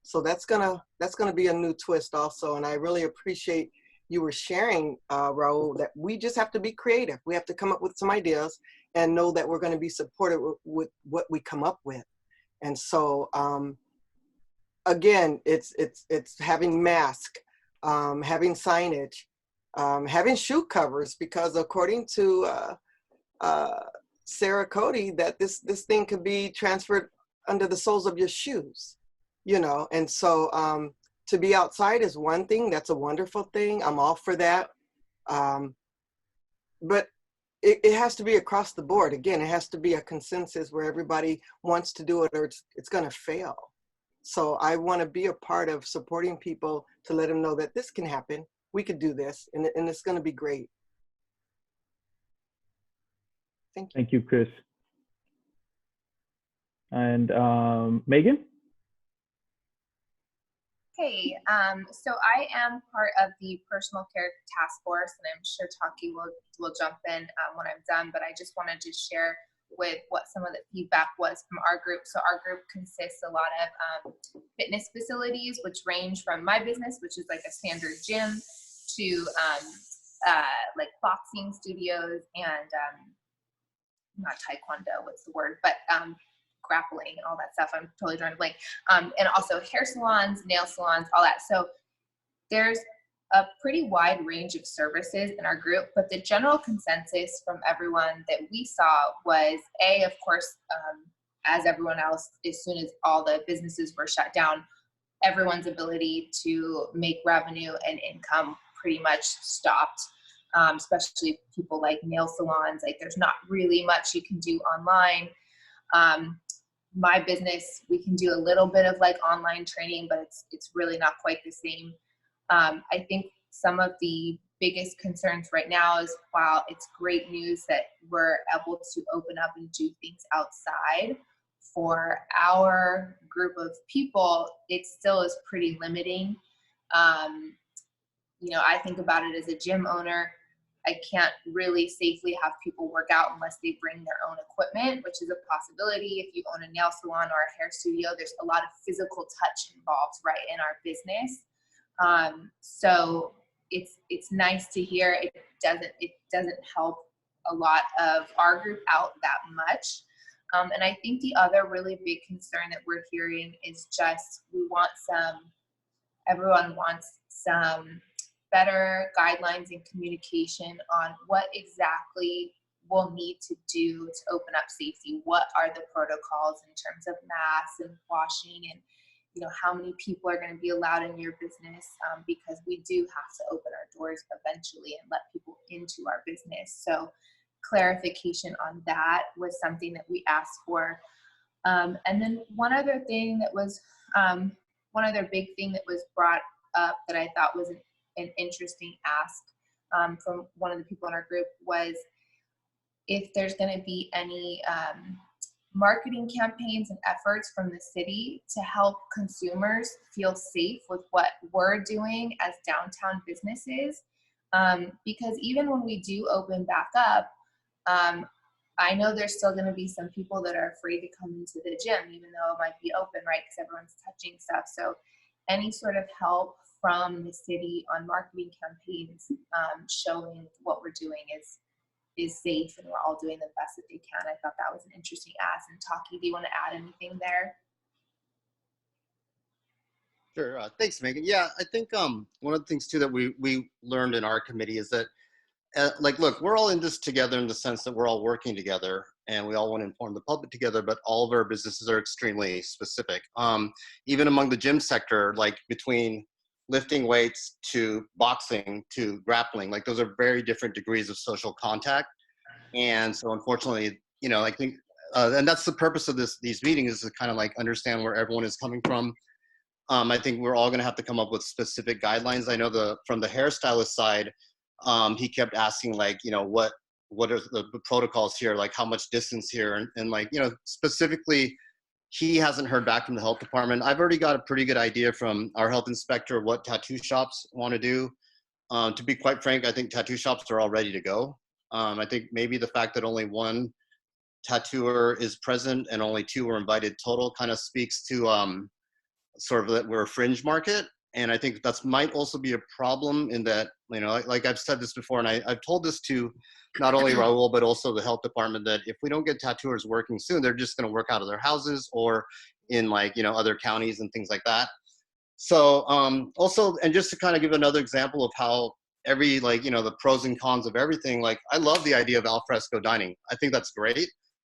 S7: So that's gonna be a new twist also. And I really appreciate you were sharing, Raul, that we just have to be creative. We have to come up with some ideas and know that we're going to be supported with what we come up with. And so, again, it's having masks, having signage, having shoe covers, because according to Sarah Cody, that this thing could be transferred under the soles of your shoes, you know. And so to be outside is one thing. That's a wonderful thing. I'm all for that. But it has to be across the board. Again, it has to be a consensus where everybody wants to do it, or it's going to fail. So I want to be a part of supporting people to let them know that this can happen. We could do this, and it's going to be great. Thank you.
S1: Thank you, Chris. And Megan?
S9: Hey, so I am part of the personal care task force, and I'm sure Taki will jump in when I'm done, but I just wanted to share with what some of the feedback was from our group. So our group consists a lot of fitness facilities, which range from my business, which is like a standard gym, to like boxing studios and not taekwondo, what's the word, but grappling and all that stuff. I'm totally drawing a blank. And also hair salons, nail salons, all that. So there's a pretty wide range of services in our group, but the general consensus from everyone that we saw was of course, as everyone else, as soon as all the businesses were shut down, everyone's ability to make revenue and income pretty much stopped. Especially people like nail salons, like there's not really much you can do online. My business, we can do a little bit of like online training, but it's really not quite the same. I think some of the biggest concerns right now is, while it's great news that we're able to open up and do things outside, for our group of people, it still is pretty limiting. You know, I think about it as a gym owner. I can't really safely have people work out unless they bring their own equipment, which is a possibility. If you own a nail salon or a hair studio, there's a lot of physical touch involved right in our business. So it's nice to hear. It doesn't help a lot of our group out that much. And I think the other really big concern that we're hearing is just everyone wants some better guidelines and communication on what exactly we'll need to do to open up safety. What are the protocols in terms of masks and washing, and you know, how many people are going to be allowed in your business, because we do have to open our doors eventually and let people into our business. So clarification on that was something that we asked for. And then one other big thing that was brought up that I thought was an interesting ask from one of the people in our group was if there's going to be any marketing campaigns and efforts from the city to help consumers feel safe with what we're doing as downtown businesses. Because even when we do open back up, I know there's still going to be some people that are afraid to come into the gym, even though it might be open, right? Because everyone's touching stuff. So any sort of help from the city on marketing campaigns showing what we're doing is safe and we're all doing the best that they can. I thought that was an interesting ask. And Taki, do you want to add anything there?
S8: Sure. Thanks, Megan. Yeah, I think one of the things too that we learned in our committee is that like, look, we're all in this together in the sense that we're all working together and we all want to inform the public together, but all of our businesses are extremely specific. Even among the gym sector, like between lifting weights to boxing to grappling, like those are very different degrees of social contact. And so unfortunately, you know, I think and that's the purpose of these meetings, is to kind of like understand where everyone is coming from. I think we're all going to have to come up with specific guidelines. I know from the hairstylist side, he kept asking, like, you know, what are the protocols here, like how much distance here, and like, you know, specifically, he hasn't heard back from the health department. I've already got a pretty good idea from our health inspector what tattoo shops want to do. To be quite frank, I think tattoo shops are all ready to go. I think maybe the fact that only one tattooer is present and only 2 were invited total kind of speaks to sort of that we're a fringe market. And I think that's might also be a problem in that, you know, like I've said this before, and I've told this to not only Raul, but also the health department, that if we don't get tattooers working soon, they're just going to work out of their houses or in, like, you know, other counties and things like that. So also, and just to kind of give another example of how every, like, you know, the pros and cons of everything, like, I love the idea of alfresco dining. I think that's great.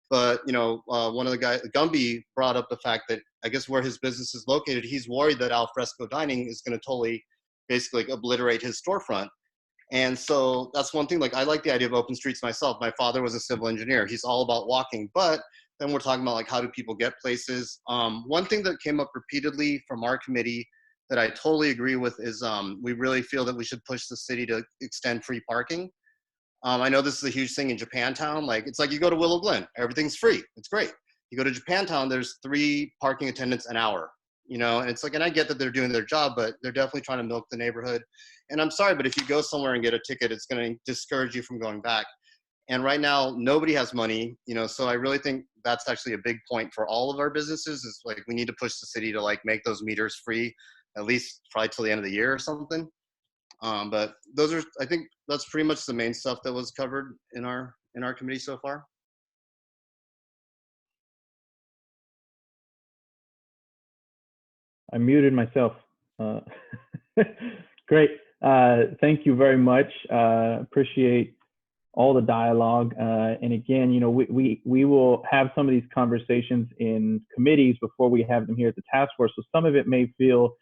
S8: But, you know, one of the guys, Gumby, brought up the fact that I guess where his business is located, he's worried that alfresco dining is going to totally basically like obliterate his storefront. And so that's one thing. Like, I like the idea of open streets myself. My father was a civil engineer. He's all about walking. But then we're talking about, like, how do people get places? One thing that came up repeatedly from our committee that I totally agree with is we really feel that we should push the city to extend free parking. I know this is a huge thing in Japantown. Like, it's like you go to Willow Glen, everything's free. It's great. You go to Japantown, there's 3 parking attendants an hour, you know, and it's like, and I get that they're doing their job, but they're definitely trying to milk the neighborhood. And I'm sorry, but if you go somewhere and get a ticket, it's going to discourage you from going back. And right now, nobody has money, you know, so I really think that's actually a big point for all of our businesses, is like, we need to push the city to, like, make those meters free, at least probably till the end of the year or something. But those are, I think that's pretty much the main stuff that was covered in our committee so far.
S1: I muted myself. Great. Thank you very much. Appreciate all the dialogue. And again, you know, we will have some of these conversations in committees before we have them here at the task force. So some of it may feel,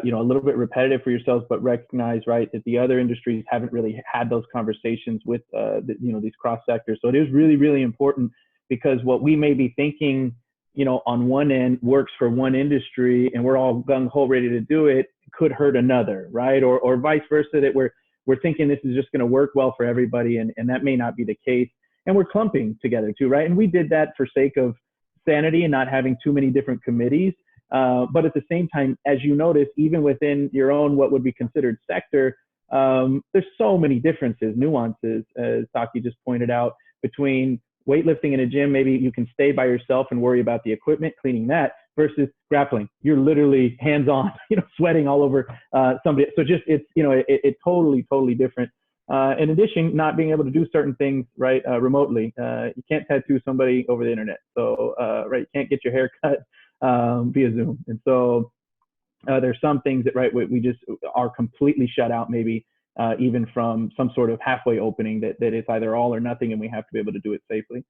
S1: you know, a little bit repetitive for yourselves, but recognize, right, that the other industries haven't really had those conversations with, you know, these cross sectors. So it is really, really important, because what we may be thinking, you know, on one end works for one industry and we're all gung-ho ready to do it, could hurt another, right? Or vice versa, that we're thinking this is just going to work well for everybody, and that may not be the case. And we're clumping together too, right? And we did that for sake of sanity and not having too many different committees. But at the same time, as you notice, even within your own what would be considered sector, there's so many differences, nuances, as Taki just pointed out, between weightlifting in a gym. Maybe you can stay by yourself and worry about the equipment, cleaning that, versus grappling. You're literally hands-on, you know, sweating all over somebody. So just, it's, you know, it's totally different. In addition, not being able to do certain things, right, remotely. You can't tattoo somebody over the internet. So, right, you can't get your hair cut via Zoom. And so there's some things that, right, we just are completely shut out, maybe even from some sort of halfway opening, that it's either all or nothing, and we have to be able to do it safely.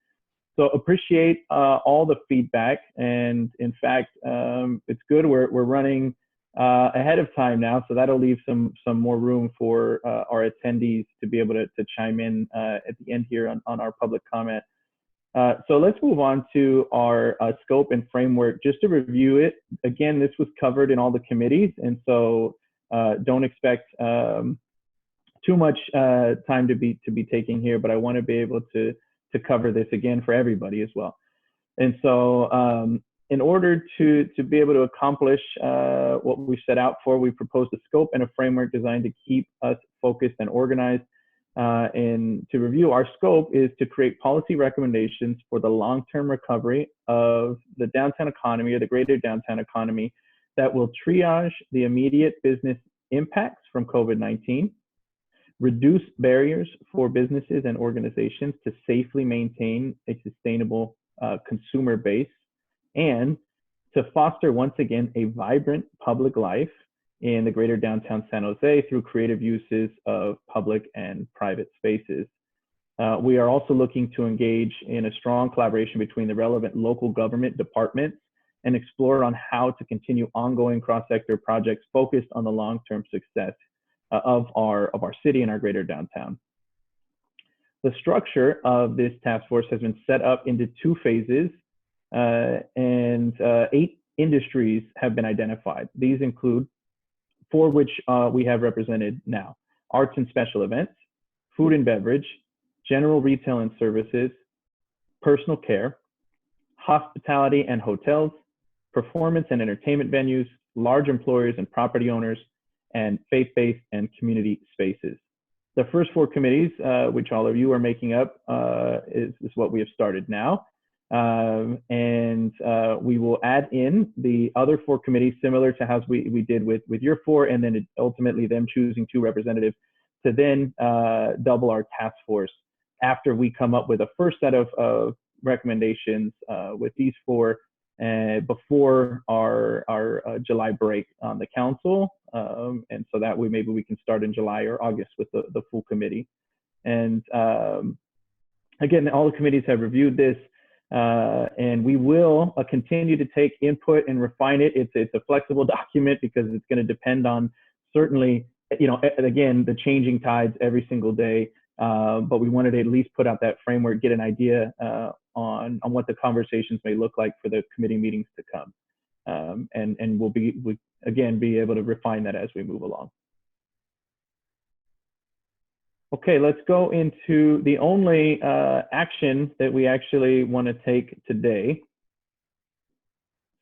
S1: So appreciate all the feedback. And in fact, it's good we're running ahead of time now, so that'll leave some more room for our attendees to be able to chime in at the end here on our public comment. So let's move on to our scope and framework. Just to review it, again, this was covered in all the committees, and so don't expect too much time to be taking here, but I want to be able to cover this again for everybody as well. And so in order to be able to accomplish what we set out for, we proposed a scope and a framework designed to keep us focused and organized. And to review, our scope is to create policy recommendations for the long-term recovery of the downtown economy, or the greater downtown economy, that will triage the immediate business impacts from COVID-19, reduce barriers for businesses and organizations to safely maintain a sustainable consumer base, and to foster, once again, a vibrant public life in the greater downtown San Jose through creative uses of public and private spaces. We are also looking to engage in a strong collaboration between the relevant local government departments and explore on how to continue ongoing cross-sector projects focused on the long-term success of our city and our greater downtown. the structure of this task force has been set up into 2 phases, and 8 industries have been identified. These include 4 which we have represented now: arts and special events, food and beverage, general retail and services, personal care, hospitality and hotels, performance and entertainment venues, large employers and property owners, and faith-based and community spaces. The first 4 committees, which all of you are making up, is what we have started now. We will add in the other 4 committees, similar to how we did with your 4, and then ultimately them choosing 2 representatives to then double our task force after we come up with a first set of recommendations with these 4 before our July break on the council. And so that way maybe we can start in July or August with the full committee. And again, all the committees have reviewed this, and we will continue to take input and refine it. It's a flexible document because it's going to depend on certainly, again, the changing tides every single day. But we wanted to at least put out that framework, get an idea on what the conversations may look like for the committee meetings to come. And we'll again be able to refine that as we move along. Okay, let's go into the only action that we actually want to take today.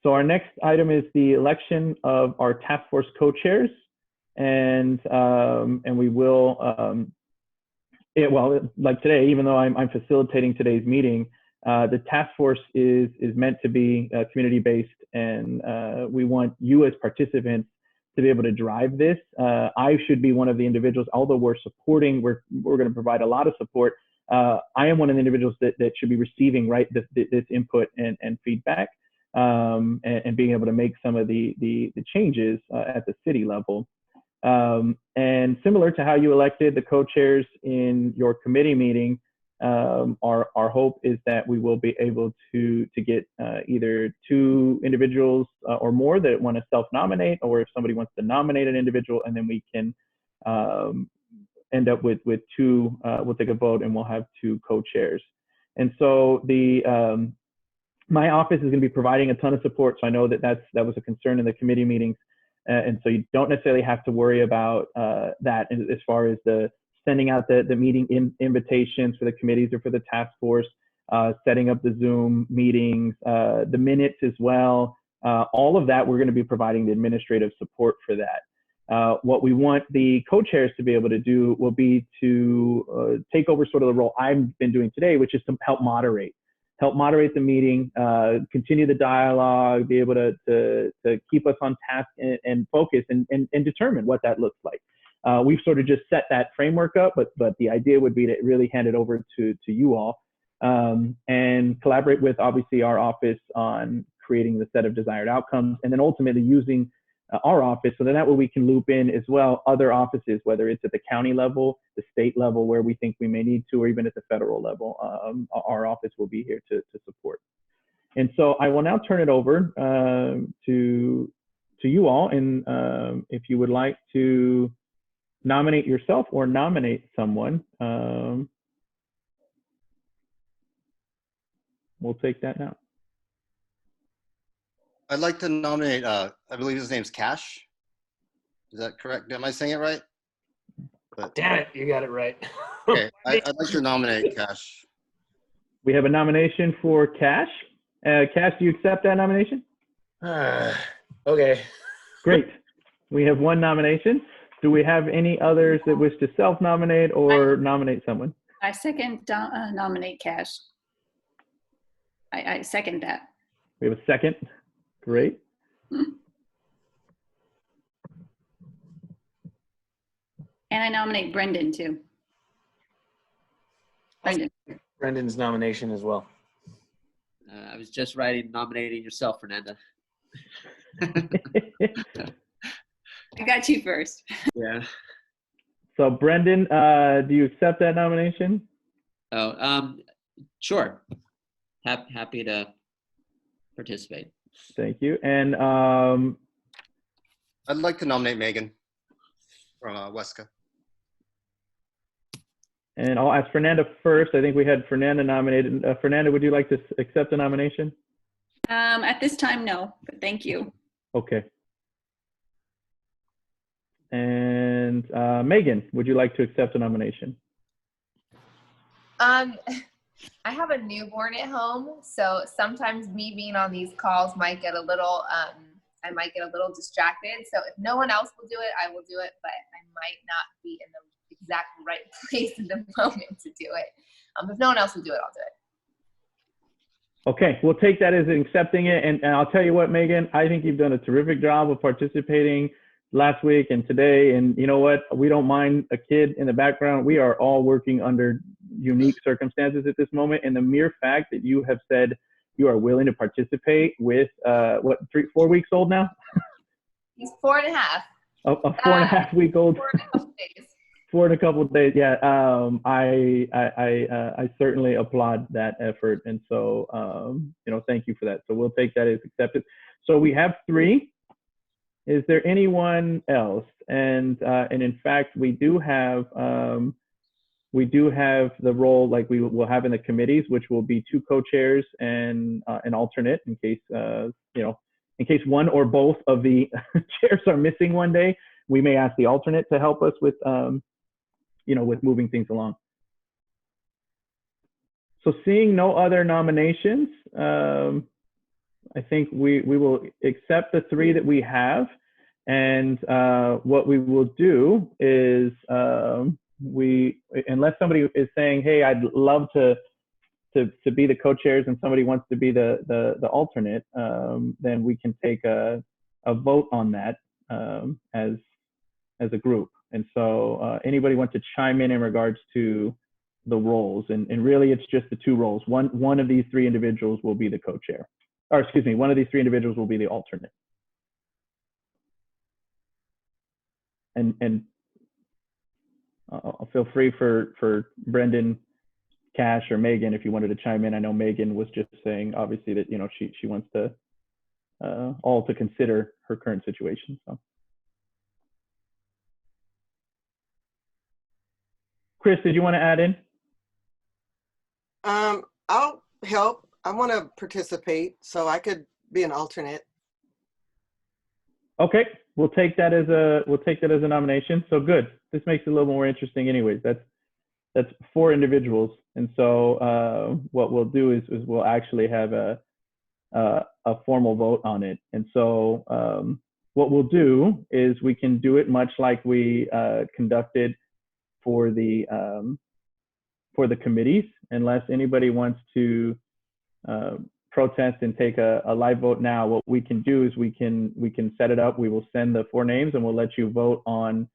S1: So our next item is the election of our task force co-chairs, and we will, like today, even though I'm facilitating today's meeting, the task force is meant to be community-based, and we want you as participants to be able to drive this. I should be one of the individuals, although we're supporting, we're going to provide a lot of support. I am one of the individuals that should be receiving this input and feedback, and being able to make some of the changes at the city level. And similar to how you elected the co-chairs in your committee meeting, our hope is that we will be able to get either 2 individuals or more that want to self-nominate, or if somebody wants to nominate an individual, and then we can end up with 2, we'll take a vote and we'll have 2 co-chairs. And so my office is going to be providing a ton of support. So I know that was a concern in the committee meetings. And so you don't necessarily have to worry about that as far as sending out the meeting invitations for the committees or for the task force, setting up the Zoom meetings, the minutes as well. All of that, we're going to be providing the administrative support for that. What we want the co-chairs to be able to do will be to take over sort of the role I've been doing today, which is to help moderate the meeting, continue the dialogue, be able to keep us on task and focus and determine what that looks like. We've sort of just set that framework up, but the idea would be to really hand it over to you all, and collaborate with obviously our office on creating the set of desired outcomes, and then ultimately using our office so that way we can loop in as well other offices, whether it's at the county level, the state level where we think we may need to, or even at the federal level. Our office will be here to support. And so I will now turn it over to you all, and if you would like to nominate yourself or nominate someone, we'll take that now.
S8: I'd like to nominate, I believe his name's Cash. Is that correct? Am I saying it right?
S5: Damn it, you got it right.
S8: Okay, I'd like to nominate Cash.
S1: We have a nomination for Cash. Cash, do you accept that nomination?
S5: Okay.
S1: Great. We have 1 nomination. Do we have any others that wish to self-nominate or nominate someone?
S4: I second nominate Cash. I second that.
S1: We have a second. Great.
S4: And I nominate Brendan too.
S5: Brendan's nomination as well.
S3: I was just nominating yourself, Fernanda.
S4: I got you first.
S3: Yeah.
S1: So Brendan, do you accept that nomination?
S3: Oh, sure. Happy to participate.
S1: Thank you. And
S8: I'd like to nominate Megan from Weska.
S1: And I'll ask Fernanda first. I think we had Fernanda nominated. Fernanda, would you like to accept the nomination?
S4: At this time, no, but thank you.
S1: Okay. And Megan, would you like to accept the nomination?
S9: I have a newborn at home, so sometimes me being on these calls might get a little, I might get a little distracted. So if no one else will do it, I will do it, but I might not be in the exact right place in the moment to do it. If no one else will do it, I'll do it.
S1: Okay, we'll take that as accepting it. And I'll tell you what, Megan, I think you've done a terrific job of participating last week and today. And you know what? We don't mind a kid in the background. We are all working under unique circumstances at this moment. And the mere fact that you have said you are willing to participate with, what, 4 weeks old now?
S9: He's 4.5.
S1: A 4.5 week old.
S9: 4 and a couple days.
S1: 4 and a couple of days. Yeah. I certainly applaud that effort. And so, you know, thank you for that. So we'll take that as accepted. So we have 3. Is there anyone else? And in fact, we do have the role like we will have in the committees, which will be 2 co-chairs and an alternate in case, you know, in case one or both of the chairs are missing one day, we may ask the alternate to help us with, you know, with moving things along. So seeing no other nominations, I think we will accept the 3 that we have. And what we will do is unless somebody is saying, hey, I'd love to be the co-chairs and somebody wants to be the alternate, then we can take a vote on that as a group. And so anybody want to chime in regards to the roles, and really it's just the 2 roles. One of these 3 individuals will be the co-chair, or excuse me, one of these 3 individuals will be the alternate. And feel free for Brendan, Cash, or Megan if you wanted to chime in. I know Megan was just saying obviously that, you know, she wants to all to consider her current situation. So. Chris, did you want to add in?
S7: I'll help. I want to participate, so I could be an alternate.
S1: Okay, we'll take that as a nomination. So good. This makes it a little more interesting, anyways. That's 4 individuals, and so what we'll do is we'll actually have a formal vote on it. And so what we'll do is we can do it much like we conducted for the committees, unless anybody wants to protest and take a live vote now. What we can do is we can set it up. We will send the 4 names and we'll let you vote on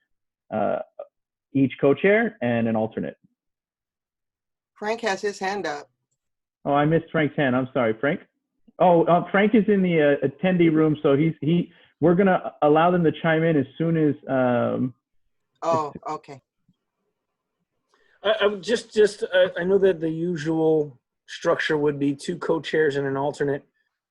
S1: each co-chair and an alternate.
S7: Frank has his hand up.
S1: Oh, I missed Frank's hand. I'm sorry, Frank. Oh, Frank is in the attendee room, so we're gonna allow them to chime in as soon as.
S7: Oh, okay.
S5: I would I know that the usual structure would be 2 co-chairs and an alternate.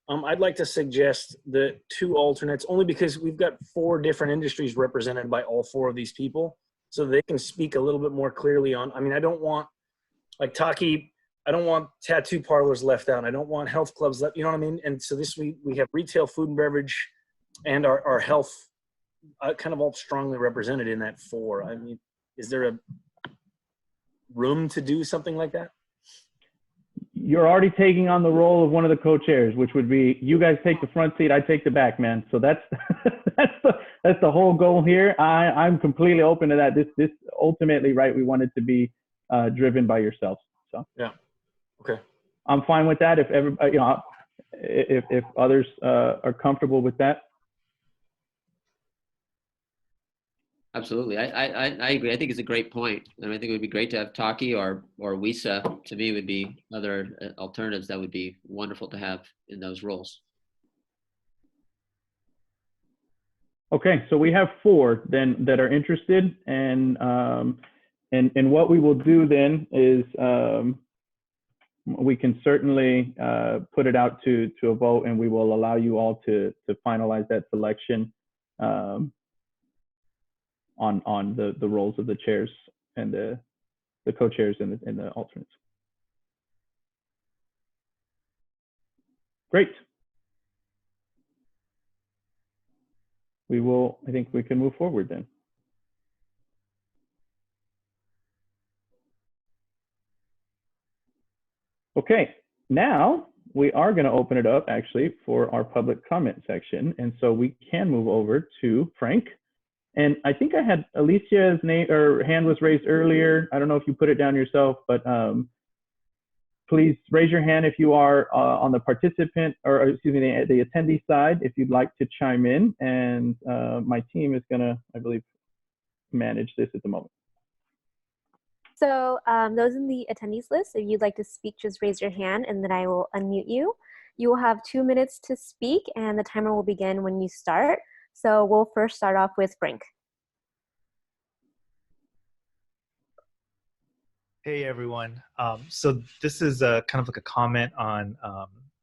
S5: I'd like to suggest the 2 alternates, only because we've got 4 different industries represented by all 4 of these people, so they can speak a little bit more clearly on. I mean, I don't want, like Taki, I don't want tattoo parlors left out. I don't want health clubs left. You know what I mean? And so this we have retail, food and beverage, and our health kind of all strongly represented in that 4. I mean, is there a room to do something like that?
S1: You're already taking on the role of one of the co-chairs, which would be you guys take the front seat, I take the back, man. So that's that's the whole goal here. I'm completely open to that. This ultimately, right? We want it to be driven by yourselves. So
S5: yeah, okay.
S1: I'm fine with that. If everybody, you know, if others are comfortable with that.
S3: Absolutely. I agree. I think it's a great point. And I think it would be great to have Taki or Wisa, to me, would be other alternatives that would be wonderful to have in those roles.
S1: Okay, so we have 4 then that are interested, and what we will do then is we can certainly put it out to a vote, and we will allow you all to finalize that selection on the roles of the chairs and the the co-chairs and the alternates. Great. I think we can move forward then. Okay, now we are going to open it up actually for our public comment section. And so we can move over to Frank. And I think I had Alicia's name or hand was raised earlier. I don't know if you put it down yourself, but please raise your hand if you are on the participant or excuse me, the attendee side, if you'd like to chime in. And my team is gonna, I believe, manage this at the moment.
S12: So those in the attendees list, if you'd like to speak, just raise your hand and then I will unmute you. You will have 2 minutes to speak and the timer will begin when you start. So we'll first start off with Frank.
S13: Hey everyone. So this is kind of like a comment on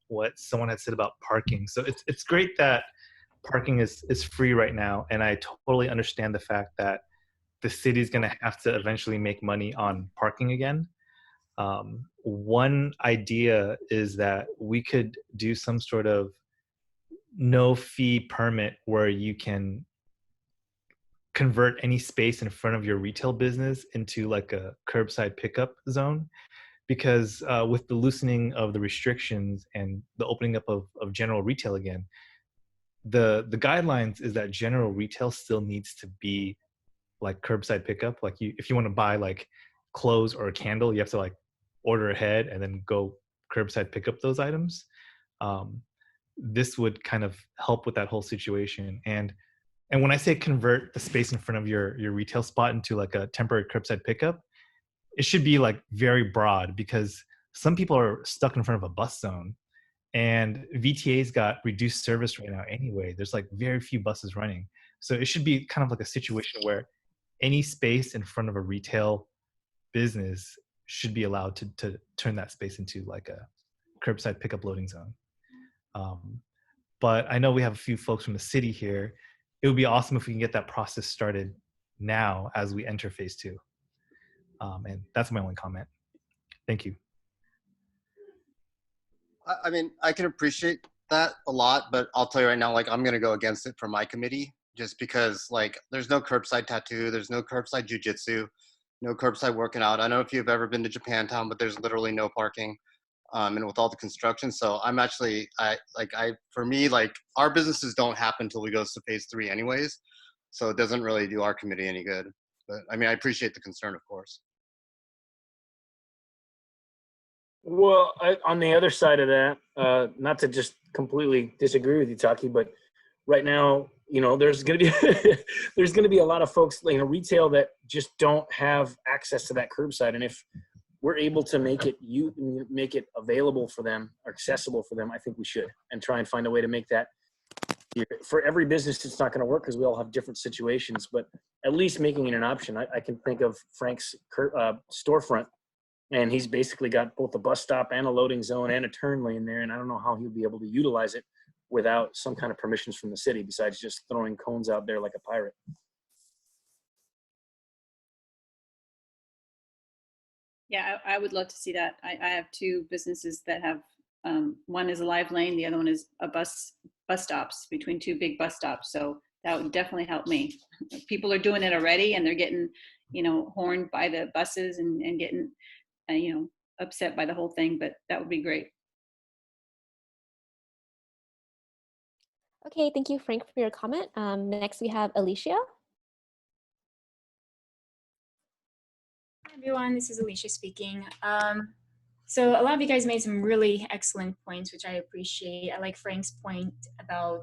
S13: what someone had said about parking. So it's great that parking is free right now, and I totally understand the fact that the city's going to have to eventually make money on parking again. One idea is that we could do some sort of no fee permit where you can convert any space in front of your retail business into like a curbside pickup zone, because with the loosening of the restrictions and the opening up of general retail again, the guidelines is that general retail still needs to be like curbside pickup. Like if you want to buy like clothes or a candle, you have to like order ahead and then go curbside pick up those items. This would kind of help with that whole situation. And when I say convert the space in front of your retail spot into like a temporary curbside pickup, it should be like very broad, because some people are stuck in front of a bus zone and VTA's got reduced service right now anyway. There's like very few buses running. So it should be kind of like a situation where any space in front of a retail business should be allowed to turn that space into like a curbside pickup loading zone. But I know we have a few folks from the city here. It would be awesome if we can get that process started now as we enter phase 2. And that's my only comment. Thank you.
S8: I mean, I can appreciate that a lot, but I'll tell you right now, like, I'm going to go against it for my committee, just because like there's no curbside tattoo, there's no curbside jujitsu, no curbside working out. I don't know if you've ever been to Japantown, but there's literally no parking. And with all the construction. So I'm actually, for me, like our businesses don't happen until we go to phase 3 anyways. So it doesn't really do our committee any good. But I mean, I appreciate the concern, of course.
S5: Well, on the other side of that, not to just completely disagree with you, Taki, but right now, you know, there's going to be a lot of folks, you know, retail that just don't have access to that curbside. And if we're able to make it available for them, or accessible for them, I think we should, and try and find a way to make that. For every business, it's not going to work because we all have different situations, but at least making it an option. I can think of Frank's storefront, and he's basically got both a bus stop and a loading zone and a turn lane there, and I don't know how he'll be able to utilize it without some kind of permissions from the city, besides just throwing cones out there like a pirate.
S4: Yeah, I would love to see that. I have 2 businesses that have, one is a live lane, the other one is a bus stops, between 2 big bus stops. So that would definitely help me. People are doing it already, and they're getting, you know, horned by the buses and getting, you know, upset by the whole thing, but that would be great.
S12: Okay, thank you, Frank, for your comment. Next, we have Alicia.
S14: Hi everyone, this is Alicia speaking. So a lot of you guys made some really excellent points, which I appreciate. I like Frank's point about,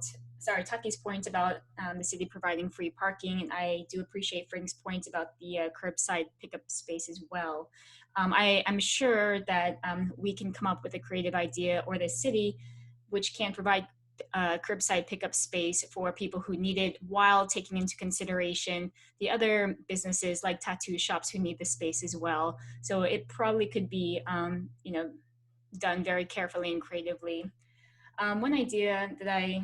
S14: Taki's point about the city providing free parking, and I do appreciate Frank's point about the curbside pickup space as well. I'm sure that we can come up with a creative idea, or the city, which can provide curbside pickup space for people who need it, while taking into consideration the other businesses like tattoo shops who need the space as well. So it probably could be, you know, done very carefully and creatively. One idea that I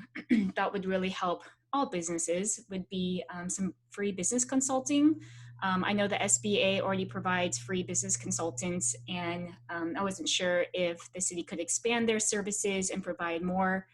S14: thought would really help all businesses would be some free business consulting. I know the SBA already provides free business consultants, and I wasn't sure if the city could expand their services and provide more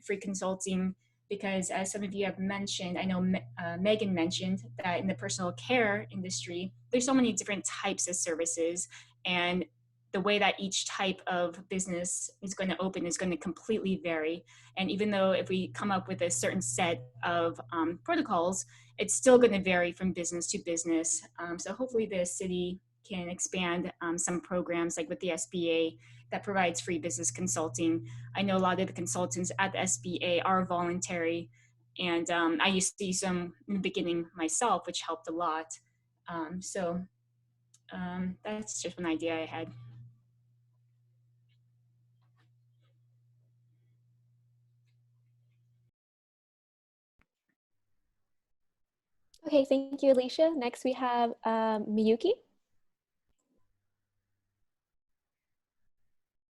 S14: free consulting, because as some of you have mentioned, I know Megan mentioned that in the personal care industry, there's so many different types of services, and the way that each type of business is going to open is going to completely vary. And even though if we come up with a certain set of protocols, it's still going to vary from business to business. So hopefully the city can expand some programs like with the SBA that provides free business consulting. I know a lot of the consultants at the SBA are voluntary, and I used to use some in the beginning myself, which helped a lot. That's just one idea I had.
S12: Okay, thank you, Alicia. Next we have Miyuki.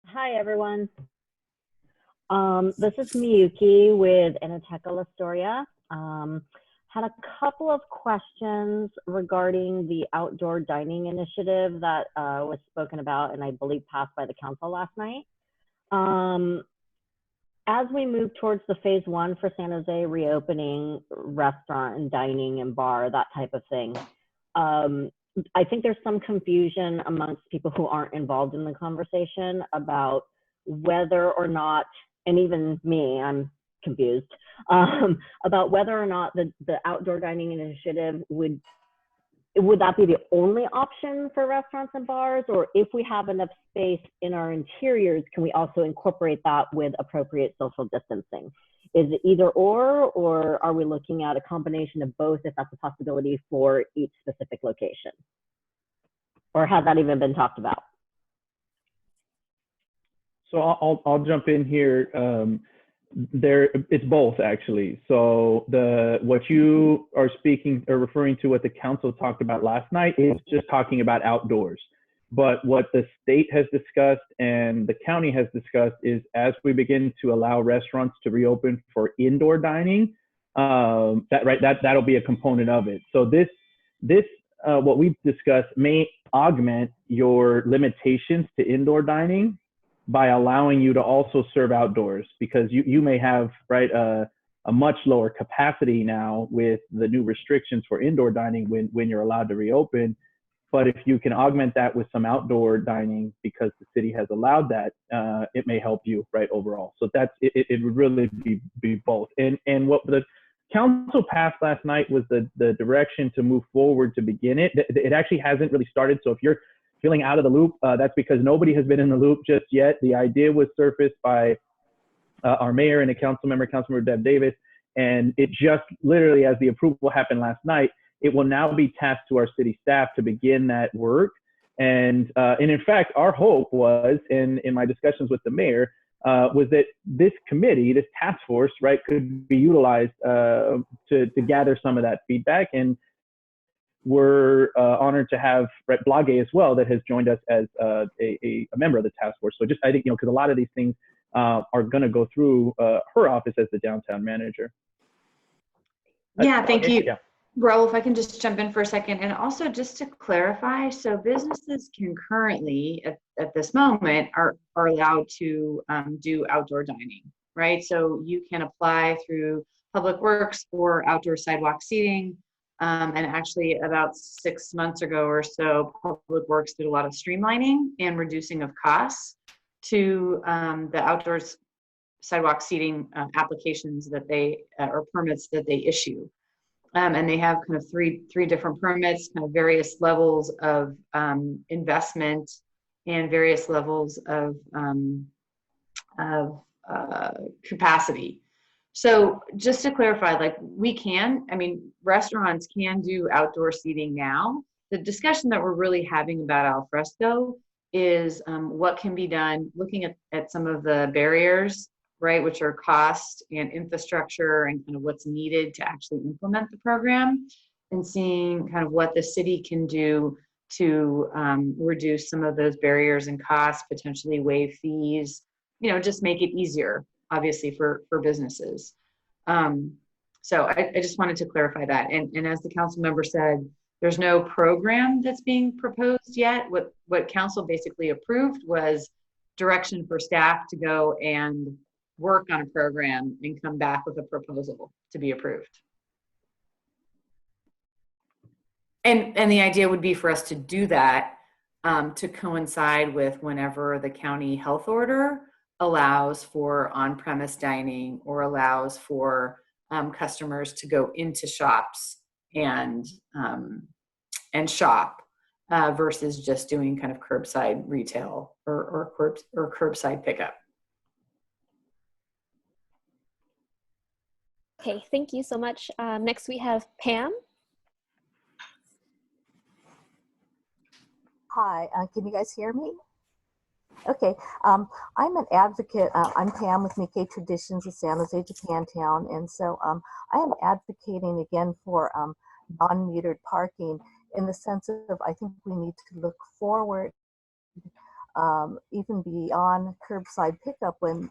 S15: Hi, everyone. This is Miyuki with Anateca La Storia. Had a couple of questions regarding the outdoor dining initiative that was spoken about and I believe passed by the council last night. As we move towards the phase 1 for San Jose reopening restaurant and dining and bar, that type of thing, I think there's some confusion amongst people who aren't involved in the conversation about whether or not, and even me, I'm confused, about whether or not the outdoor dining initiative would that be the only option for restaurants and bars, or if we have enough space in our interiors, can we also incorporate that with appropriate social distancing? Is it either or are we looking at a combination of both if that's a possibility for each specific location? Or has that even been talked about?
S1: So I'll jump in here. It's both actually. So what you are speaking or referring to what the council talked about last night is just talking about outdoors. But what the state has discussed and the county has discussed is as we begin to allow restaurants to reopen for indoor dining, that'll be a component of it. So this what we've discussed may augment your limitations to indoor dining by allowing you to also serve outdoors, because you may have a much lower capacity now with the new restrictions for indoor dining when you're allowed to reopen. But if you can augment that with some outdoor dining because the city has allowed that, it may help you overall. So it would really be both. And what the council passed last night was the direction to move forward to begin it. It actually hasn't really started. So if you're feeling out of the loop, that's because nobody has been in the loop just yet. The idea was surfaced by our mayor and a Councilmember Deb Davis, and it just literally, as the approval happened last night, it will now be tasked to our city staff to begin that work. And in fact, our hope was, in my discussions with the mayor, was that this committee, this task force, could be utilized to gather some of that feedback. And we're honored to have Brett Blage as well, that has joined us as a member of the task force. So I think, because a lot of these things are going to go through her office as the downtown manager.
S11: Yeah, thank you.
S1: Yeah.
S11: Raul, if I can just jump in for a second, and also just to clarify, so businesses can currently, at this moment, are allowed to do outdoor dining, right? So you can apply through Public Works for outdoor sidewalk seating. And actually about 6 months ago or so, Public Works did a lot of streamlining and reducing of costs to the outdoors sidewalk seating applications that they, or permits that they issue. And they have kind of three different permits, kind of various levels of investment and various levels of capacity. So just to clarify, restaurants can do outdoor seating now. The discussion that we're really having about al fresco is what can be done, looking at some of the barriers, right, which are cost and infrastructure and kind of what's needed to actually implement the program, and seeing kind of what the city can do to reduce some of those barriers and costs, potentially waive fees, just make it easier, obviously, for businesses. So I just wanted to clarify that. And as the council member said, There's no program that's being proposed yet. What council basically approved was direction for staff to go and work on a program and come back with a proposal to be approved. And the idea would be for us to do that to coincide with whenever the county health order allows for on-premise dining or allows for customers to go into shops and shop versus just doing kind of curbside retail or curbside pickup.
S12: Okay, thank you so much. Next we have Pam.
S16: Hi, can you guys hear me? Okay, I'm an advocate. I'm Pam with Nikkei Traditions of San Jose, Japantown, and so I am advocating again for non-metered parking in the sense of I think we need to look forward even beyond curbside pickup when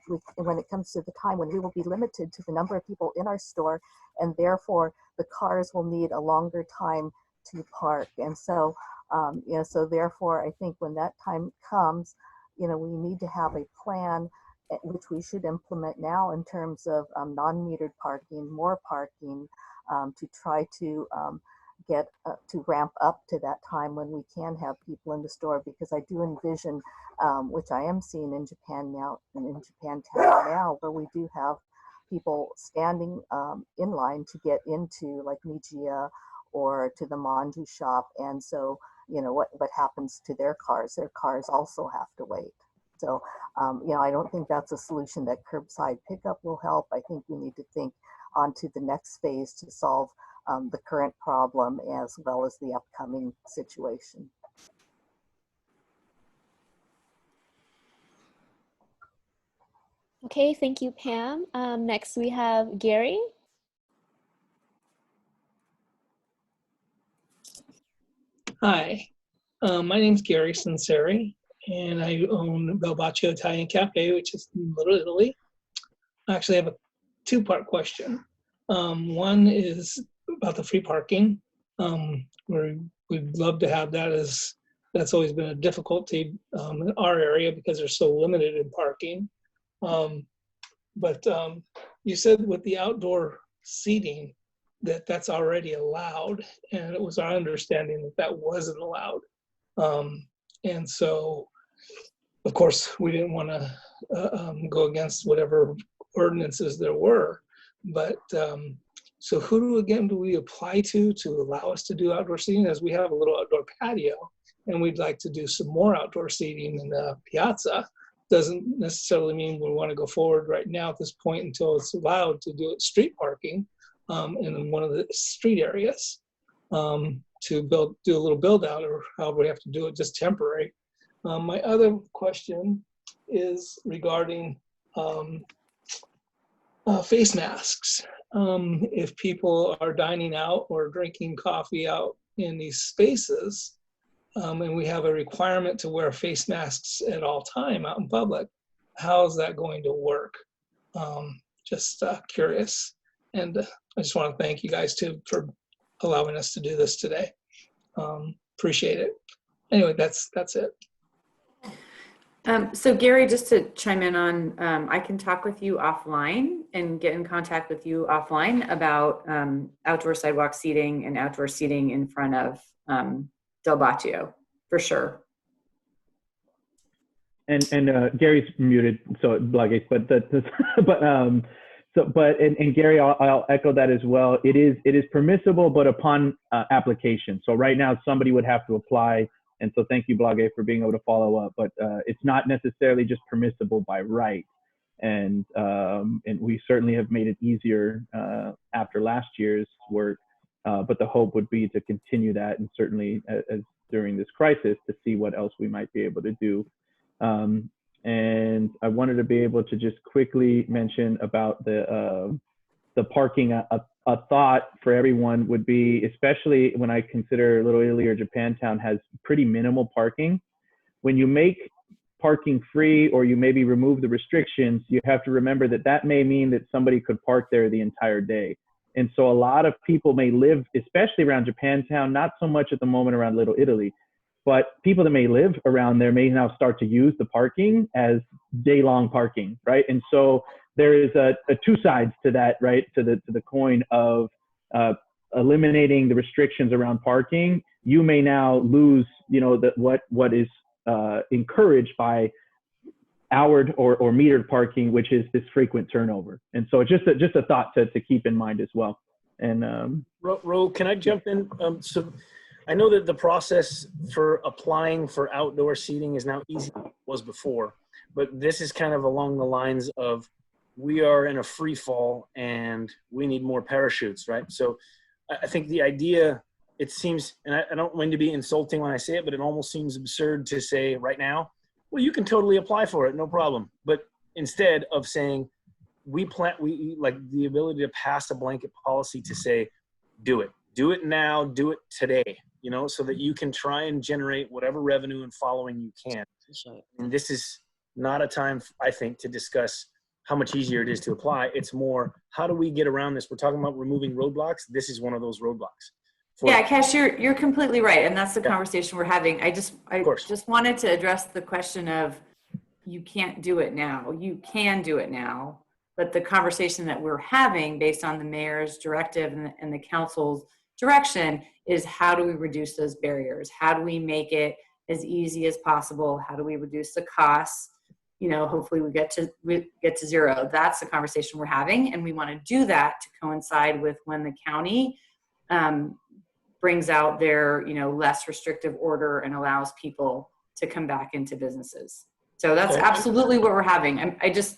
S16: it comes to the time when we will be limited to the number of people in our store, and therefore the cars will need a longer time to park. And so, so therefore I think when that time comes, we need to have a plan which we should implement now in terms of non-metered parking, more parking, to try to get to ramp up to that time when we can have people in the store, because I do envision, which I am seeing in Japan now, in Japantown now, where we do have people standing in line to get into like Nijiya or to the manju shop, and so what happens to their cars? Their cars also have to wait. So I don't think that's a solution that curbside pickup will help. I think we need to think on to the next phase to solve the current problem as well as the upcoming situation.
S12: Okay, thank you, Pam. Next we have Gary.
S17: Hi, my name's Gary Sinceri, and I own Beverage Italian Cafe, which is in Little Italy. I actually have a two-part question. One is about the free parking. We'd love to have that, as that's always been a difficulty in our area because they're so limited in parking. But you said with the outdoor seating that's already allowed, and it was our understanding that wasn't allowed. And so, of course, we didn't want to go against whatever ordinances there were. But so who do we apply to allow us to do outdoor seating? As we have a little outdoor patio, and we'd like to do some more outdoor seating in the piazza. Doesn't necessarily mean we want to go forward right now at this point until it's allowed to do it street parking in one of the street areas to do a little build out, or however we have to do it, just temporary. My other question is regarding face masks. If people are dining out or drinking coffee out in these spaces, and we have a requirement to wear face masks at all time out in public, how is that going to work? Just curious. And I just want to thank you guys too for allowing us to do this today. Appreciate it. Anyway, that's it.
S11: So Gary, just to chime in on, I can talk with you offline and get in contact with you offline about outdoor sidewalk seating and outdoor seating in front of Del Baccio, for sure.
S1: And Gary's muted, so Blagate, but Gary, I'll echo that as well. It is permissible, but upon application. So right now somebody would have to apply, and so thank you, Blagate, for being able to follow up. But it's not necessarily just permissible by right, and we certainly have made it easier after last year's work. But the hope would be to continue that, and certainly as during this crisis, to see what else we might be able to do. And I wanted to be able to just quickly mention about the parking. A thought for everyone would be, especially when I consider Little Italy or Japantown has pretty minimal parking. When you make parking free, or you maybe remove the restrictions, you have to remember that may mean that somebody could park there the entire day. And so a lot of people may live, especially around Japantown, not so much at the moment around Little Italy, but people that may live around there may now start to use the parking as day-long parking, right? And so there is a two sides to that, right? To the coin of eliminating the restrictions around parking. You may now lose, what is encouraged by houred or metered parking, which is this frequent turnover. And so it's just a thought to keep in mind as well. And
S5: Ro, can I jump in? So I know that the process for applying for outdoor seating is now easier than it was before, but this is kind of along the lines of we are in a free fall and we need more parachutes, right? So I think the idea, it seems, and I don't mean to be insulting when I say it, but it almost seems absurd to say right now, well, you can totally apply for it, no problem. But instead of saying, we like the ability to pass a blanket policy to say, do it now, do it today, so that you can try and generate whatever revenue and following you can. And this is not a time, I think, to discuss how much easier it is to apply. It's more, how do we get around this? We're talking about removing roadblocks. This is one of those roadblocks.
S11: Yeah, Cash, you're completely right, and that's the conversation we're having. I just wanted to address the question of you can't do it now. You can do it now, but the conversation that we're having based on the mayor's directive and the council's direction is how do we reduce those barriers? How do we make it as easy as possible? How do we reduce the costs? Hopefully we get to zero. That's the conversation we're having, and we want to do that to coincide with when the county brings out their less restrictive order and allows people to come back into businesses. So that's absolutely what we're having. I just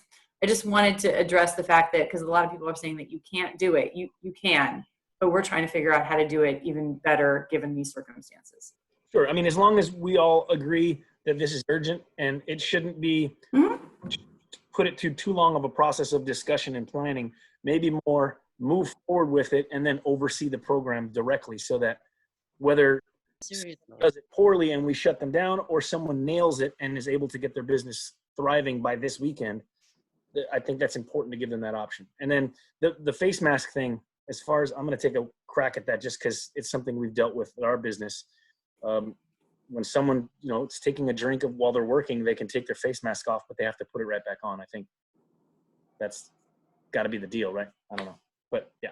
S11: wanted to address the fact that, because a lot of people are saying that you can't do it. You can, but we're trying to figure out how to do it even better given these circumstances.
S5: Sure. I mean, as long as we all agree that this is urgent and it shouldn't be put it to too long of a process of discussion and planning, maybe more move forward with it and then oversee the program directly, so that whether someone does it poorly and we shut them down, or someone nails it and is able to get their business thriving by this weekend, I think that's important to give them that option. And then the face mask thing, as far as, I'm going to take a crack at that just because it's something we've dealt with in our business. When someone, is taking a drink while they're working, they can take their face mask off, but they have to put it right back on. I think that's got to be the deal, right? I don't know. But yeah.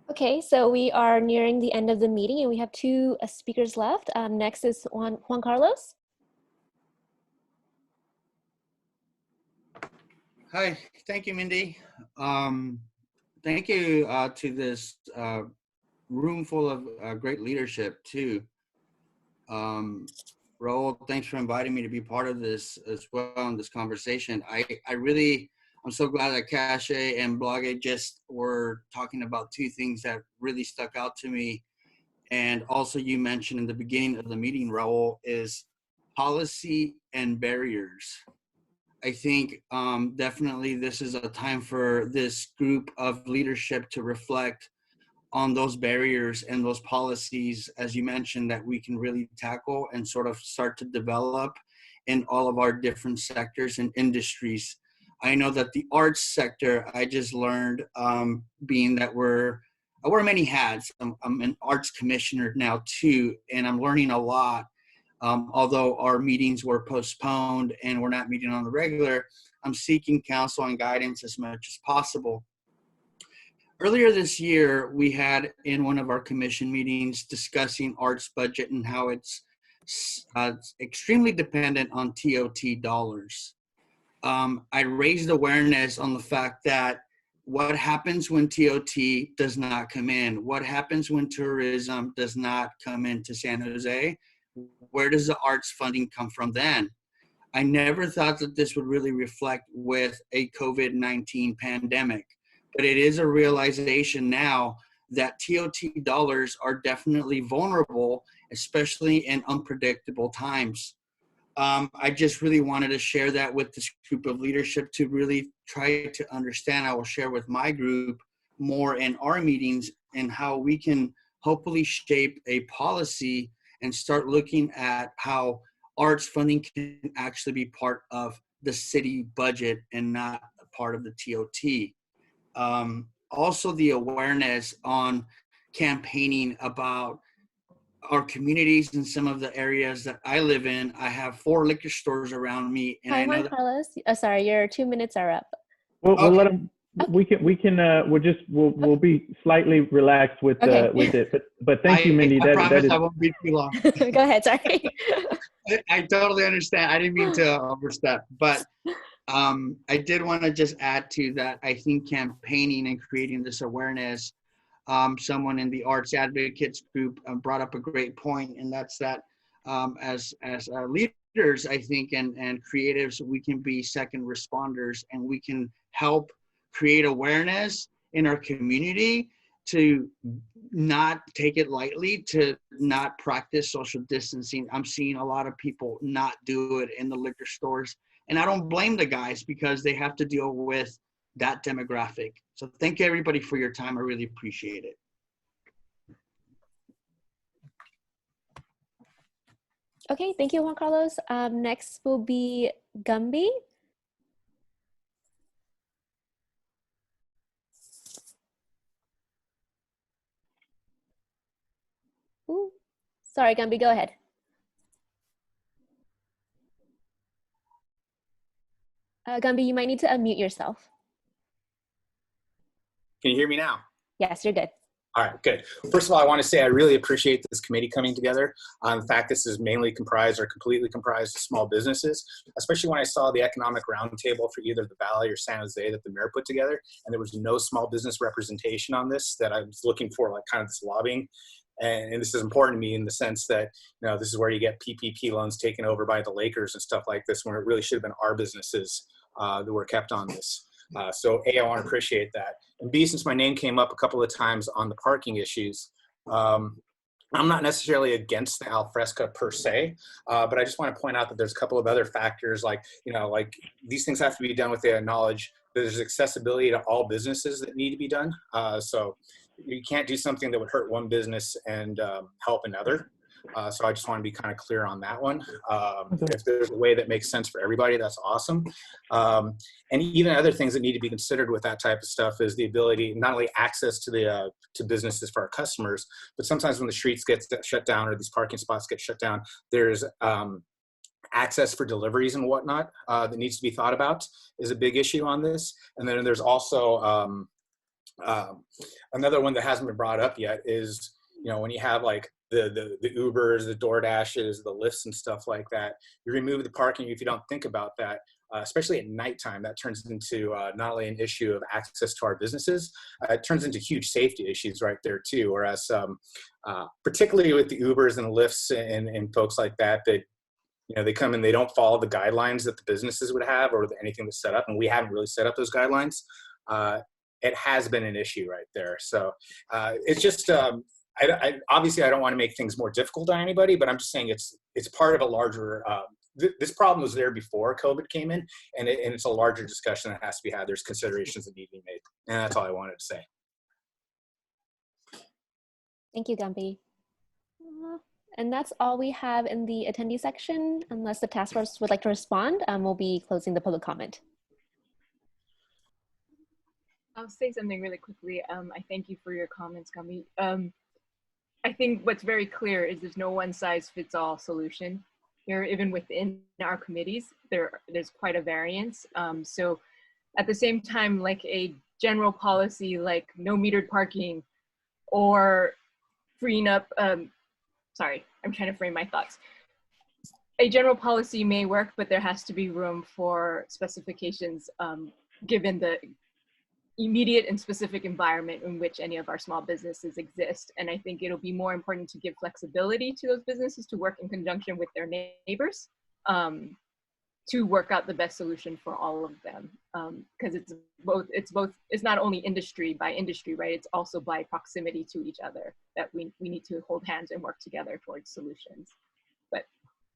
S12: Okay, so we are nearing the end of the meeting and we have two speakers left. Next is Juan Carlos.
S18: Hi, thank you, Mindy. Thank you to this room full of great leadership too. Raul, thanks for inviting me to be part of this as well in this conversation. I'm so glad that Cache and Blogge just were talking about two things that really stuck out to me. And also you mentioned in the beginning of the meeting, Raul, is policy and barriers. I think definitely this is a time for this group of leadership to reflect on those barriers and those policies, as you mentioned, that we can really tackle and sort of start to develop in all of our different sectors and industries. I know that the arts sector, I just learned, being that I wear many hats. I'm an arts commissioner now too, and I'm learning a lot. Although our meetings were postponed and we're not meeting on the regular, I'm seeking counsel and guidance as much as possible. Earlier this year, we had in one of our commission meetings discussing arts budget and how it's extremely dependent on TOT dollars. I raised awareness on the fact that what happens when TOT does not come in? What happens when tourism does not come into San Jose? Where does the arts funding come from then? I never thought that this would really reflect with a COVID-19 pandemic, but it is a realization now that TOT dollars are definitely vulnerable, especially in unpredictable times. I just really wanted to share that with this group of leadership to really try to understand. I will share with my group more in our meetings and how we can hopefully shape a policy and start looking at how arts funding can actually be part of the city budget and not a part of the TOT. also the awareness on campaigning about our communities in some of the areas that I live in. I have 4 liquor stores around me, and
S12: Hi,
S18: I know
S12: Juan
S18: that.
S12: Carlos. Sorry, your 2 minutes are up.
S1: We'll let them. We'll be slightly relaxed with
S12: Okay.
S1: with it. But thank you, Mindy.
S18: I promise
S1: that is.
S18: I won't be too long.
S12: Go ahead. Sorry.
S18: I totally understand. I didn't mean to overstep, but I did want to just add to that. I think campaigning and creating this awareness. Someone in the Arts Advocates group brought up a great point, and that's that as leaders, I think, and creatives, we can be second responders, and we can help create awareness in our community to not take it lightly, to not practice social distancing. I'm seeing a lot of people not do it in the liquor stores, and I don't blame the guys because they have to deal with that demographic. So thank you everybody for your time. I really appreciate it.
S12: Okay, thank you, Juan Carlos. Next will be Gumby. Ooh. Sorry, Gumby, go ahead. Gumby, you might need to unmute yourself.
S19: Can you hear me now?
S12: Yes, you're good.
S19: All right, good. First of all, I want to say I really appreciate this committee coming together. In fact, this is mainly comprised or completely comprised of small businesses, especially when I saw the economic roundtable for either the Valley or San Jose that the mayor put together, and there was no small business representation on this that I was looking for, like kind of this lobbying. And this is important to me in the sense that, you know, this is where you get PPP loans taken over by the Lakers and stuff like this, when it really should have been our businesses that were kept on this. So A, I want to appreciate that. And B, since my name came up a couple of times on the parking issues, I'm not necessarily against the alfresco per se, but I just want to point out that there's a couple of other factors, like, you know, like these things have to be done with the knowledge that there's accessibility to all businesses that need to be done. So you can't do something that would hurt one business and help another. So I just want to be kind of clear on that one. If there's a way that makes sense for everybody, that's awesome. And even other things that need to be considered with that type of stuff is the ability, not only access to the to businesses for our customers, but sometimes when the streets get shut down or these parking spots get shut down, there's access for deliveries and whatnot that needs to be thought about is a big issue on this. And then there's also another one that hasn't been brought up yet is, you know, when you have like the Ubers, the DoorDashes, the Lyfts and stuff like that, you remove the parking. If you don't think about that, especially at nighttime, that turns into not only an issue of access to our businesses, it turns into huge safety issues right there too. Whereas particularly with the Ubers and Lyfts and folks like that, that, you know, they come and they don't follow the guidelines that the businesses would have or anything that's set up, and we haven't really set up those guidelines. It has been an issue right there. So it's just, obviously I don't want to make things more difficult on anybody, but I'm just saying it's part of a larger, this problem was there before COVID came in, and it's a larger discussion that has to be had. There's considerations that need to be made. And that's all I wanted to say.
S12: Thank you, Gumby. And that's all we have in the attendee section. Unless the task force would like to respond, we'll be closing the public comment.
S2: I'll say something really quickly. I thank you for your comments, Gumby. I think what's very clear is there's no one size fits all solution here. Even within our committees, there's quite a variance. So at the same time, like a general policy like no metered parking or freeing up, sorry, I'm trying to frame my thoughts. A general policy may work, but there has to be room for specifications given the immediate and specific environment in which any of our small businesses exist. And I think it'll be more important to give flexibility to those businesses to work in conjunction with their neighbors to work out the best solution for all of them. Because it's not only industry by industry, right? It's also by proximity to each other that we need to hold hands and work together towards solutions. But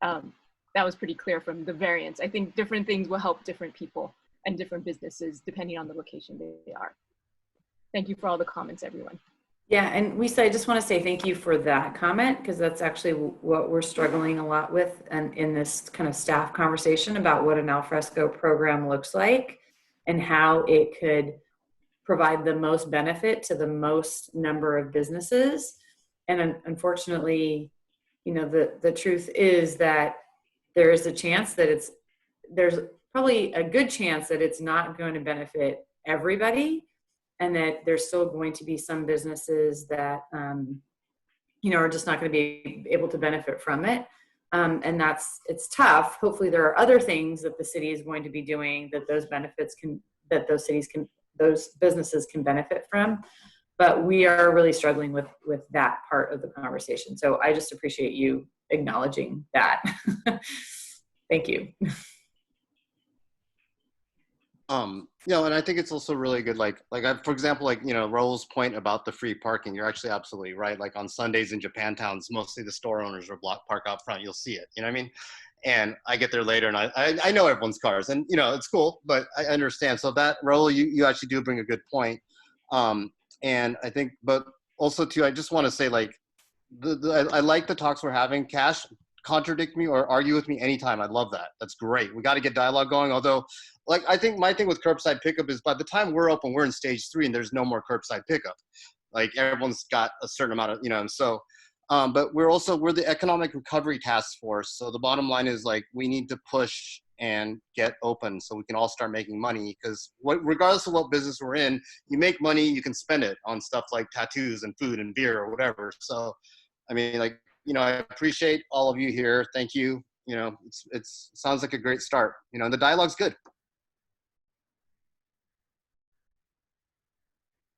S2: that was pretty clear from the variance. I think different things will help different people and different businesses depending on the location they are. Thank you for all the comments, everyone.
S11: Yeah, and Lisa, I just want to say thank you for that comment, because that's actually what we're struggling a lot with and in this kind of staff conversation about what an alfresco program looks like and how it could provide the most benefit to the most number of businesses. And unfortunately, you know, the truth is that there is a chance that there's probably a good chance that it's not going to benefit everybody, and that there's still going to be some businesses that, you know, are just not going to be able to benefit from it. And it's tough. Hopefully there are other things that the city is going to be doing that those businesses can benefit from. But we are really struggling with that part of the conversation. So I just appreciate you acknowledging that. Thank you.
S8: You know, and I think it's also really good, for example, you know, Raul's point about the free parking, you're actually absolutely right. Like on Sundays in Japantowns, mostly the store owners are park out front, you'll see it, you know what I mean? And I get there later and I know everyone's cars, and, you know, it's cool, but I understand. So that, Raul, you actually do bring a good point. And I think, but also too, I just want to say, like, I like the talks we're having. Cash, contradict me or argue with me anytime. I love that. That's great. We got to get dialogue going. Although, like, I think my thing with curbside pickup is by the time we're open, we're in stage 3 and there's no more curbside pickup. Like, everyone's got a certain amount of, you know, and so, but we're the economic recovery task force. So the bottom line is, like, we need to push and get open so we can all start making money, because regardless of what business we're in, you make money, you can spend it on stuff like tattoos and food and beer or whatever. So, I mean, like, you know, I appreciate all of you here. Thank you. You know, it sounds like a great start, you know, and the dialogue's good.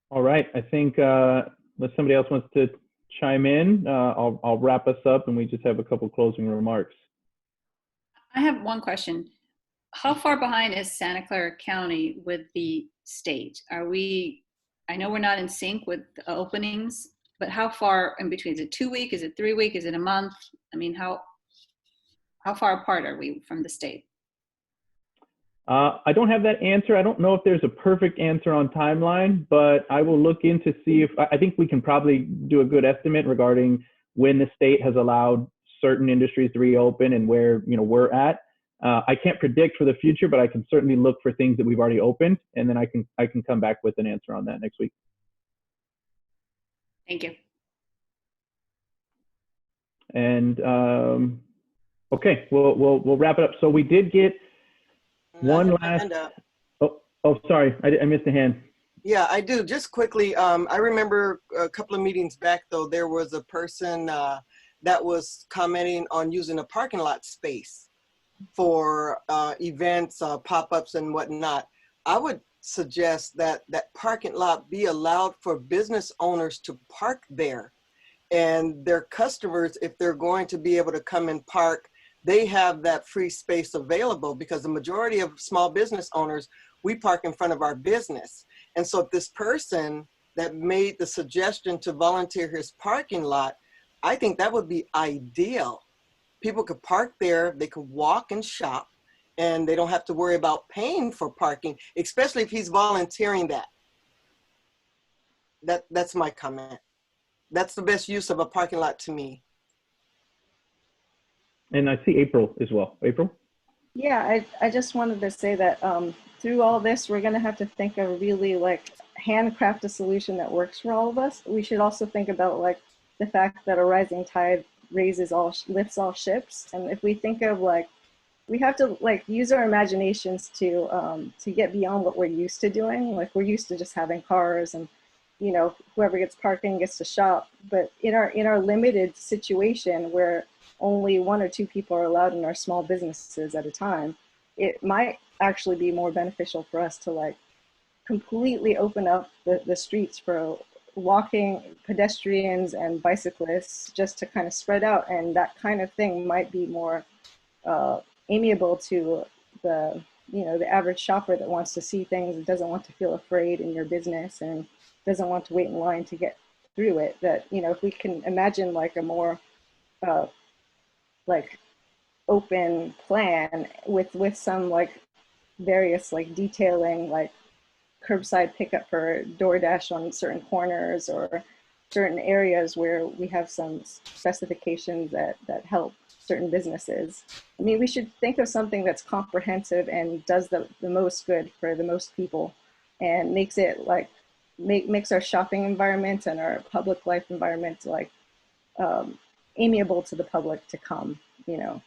S1: All right. I think unless somebody else wants to chime in, I'll wrap us up and we just have a couple closing remarks.
S4: I have one question. How far behind is Santa Clara County with the state? I know we're not in sync with the openings, but how far in between? Is it 2 weeks? Is it 3 weeks? Is it a month? I mean, how far apart are we from the state?
S1: I don't have that answer. I don't know if there's a perfect answer on timeline, but I will look into see if, I think we can probably do a good estimate regarding when the state has allowed certain industries to reopen and where, you know, we're at. I can't predict for the future, but I can certainly look for things that we've already opened, and then I can come back with an answer on that next week.
S4: Thank you.
S1: And okay, we'll wrap it up. So we did get one last. Oh, sorry, I missed a hand.
S7: Yeah, I do. Just quickly, I remember a couple of meetings back, though, there was a person that was commenting on using a parking lot space for events, pop-ups and whatnot. I would suggest that that parking lot be allowed for business owners to park there, and their customers, if they're going to be able to come and park, they have that free space available, because the majority of small business owners, we park in front of our business. And so if this person that made the suggestion to volunteer his parking lot, I think that would be ideal. People could park there, they could walk and shop, and they don't have to worry about paying for parking, especially if he's volunteering that. That's my comment. That's the best use of a parking lot to me.
S1: And I see April as well. April?
S6: Yeah, I just wanted to say that through all this, we're going to have to think of really like handcraft a solution that works for all of us. We should also think about like the fact that a rising tide lifts all ships. And if we think of like, we have to like use our imaginations to get beyond what we're used to doing. Like, we're used to just having cars and, you know, whoever gets parking gets to shop. But in our limited situation where only 1 or 2 people are allowed in our small businesses at a time, it might actually be more beneficial for us to like completely open up the streets for walking pedestrians and bicyclists, just to kind of spread out. And that kind of thing might be more amiable to the, you know, the average shopper that wants to see things and doesn't want to feel afraid in your business and doesn't want to wait in line to get through it. That, you know, if we can imagine like a more like open plan with some like various like detailing, like curbside pickup for DoorDash on certain corners or certain areas where we have some specifications that help certain businesses. I mean, we should think of something that's comprehensive and does the most good for the most people. and makes it like, makes our shopping environment and our public life environment like amiable to the public to come, you know.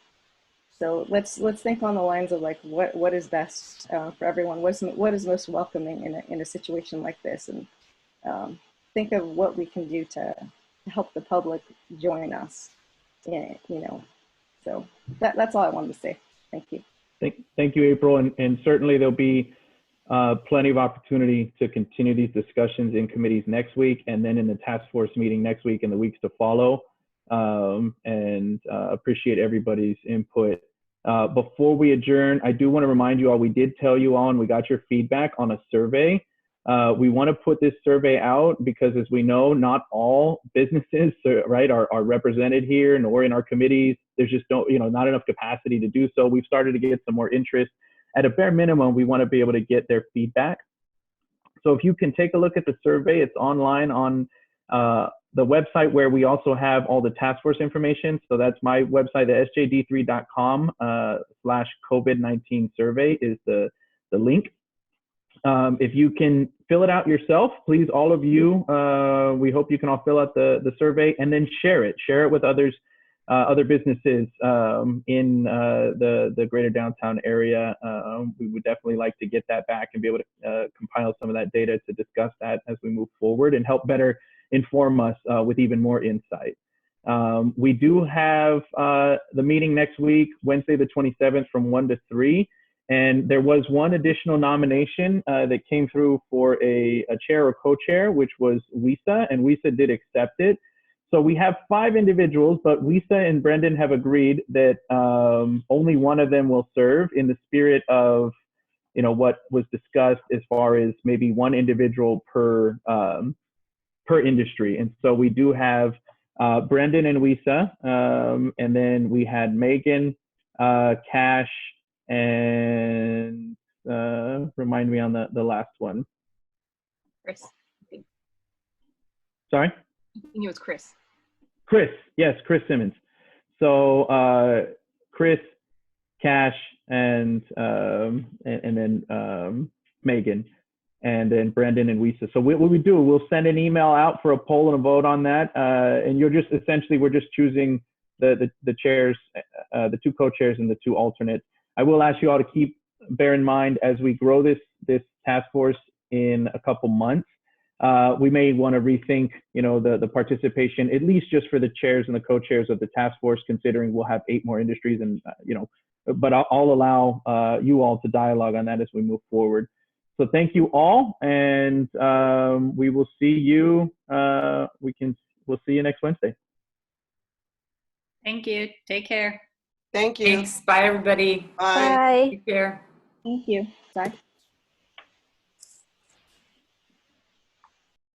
S6: So let's think on the lines of like what is best for everyone. What is most welcoming in a situation like this, and think of what we can do to help the public join us. You know, so that's all I wanted to say. Thank you.
S1: Thank you, April, and certainly there'll be plenty of opportunity to continue these discussions in committees next week, and then in the task force meeting next week and the weeks to follow. And appreciate everybody's input. Before we adjourn, I do want to remind you all, we did tell you all, and we got your feedback on a survey. We want to put this survey out because, as we know, not all businesses, right, are represented here nor in our committees. There's just not enough capacity to do so. We've started to get some more interest. At a bare minimum, we want to be able to get their feedback. So if you can take a look at the survey, it's online on the website where we also have all the task force information. So that's my website, the sjd3.com/COVID-19 survey is the link. If you can fill it out yourself, please, all of you, we hope you can all fill out the survey and then share it with others, other businesses in the greater downtown area. We would definitely like to get that back and be able to compile some of that data to discuss that as we move forward and help better inform us with even more insight. We do have the meeting next week, Wednesday the 27th from 1 to 3. And there was one additional nomination that came through for a chair or co-chair, which was Wisa, and Wisa did accept it. So we have 5 individuals, but Wisa and Brendan have agreed that only one of them will serve in the spirit of, you know, what was discussed as far as maybe one individual per industry. And so we do have Brendan and Wisa, and then we had Megan, Cash, and remind me on the last one.
S2: Chris. I think.
S1: Sorry?
S2: I think it was Chris.
S1: Chris, yes, Chris Simmons. So Chris, Cash, and then Megan, and then Brendan and Wisa. So what we do, we'll send an email out for a poll and a vote on that, and you're just essentially, we're just choosing the chairs, the 2 co-chairs and the 2 alternates. I will ask you all to bear in mind as we grow this task force in a couple months, we may want to rethink, you know, the participation, at least just for the chairs and the co-chairs of the task force, considering we'll have 8 more industries, and you know, but I'll allow you all to dialogue on that as we move forward. So thank you all, and we will see you. We'll see you next Wednesday.
S4: Thank you. Take care.
S7: Thank you.
S11: Thanks. Bye, everybody.
S7: Bye.
S11: Take care.
S6: Thank you. Bye.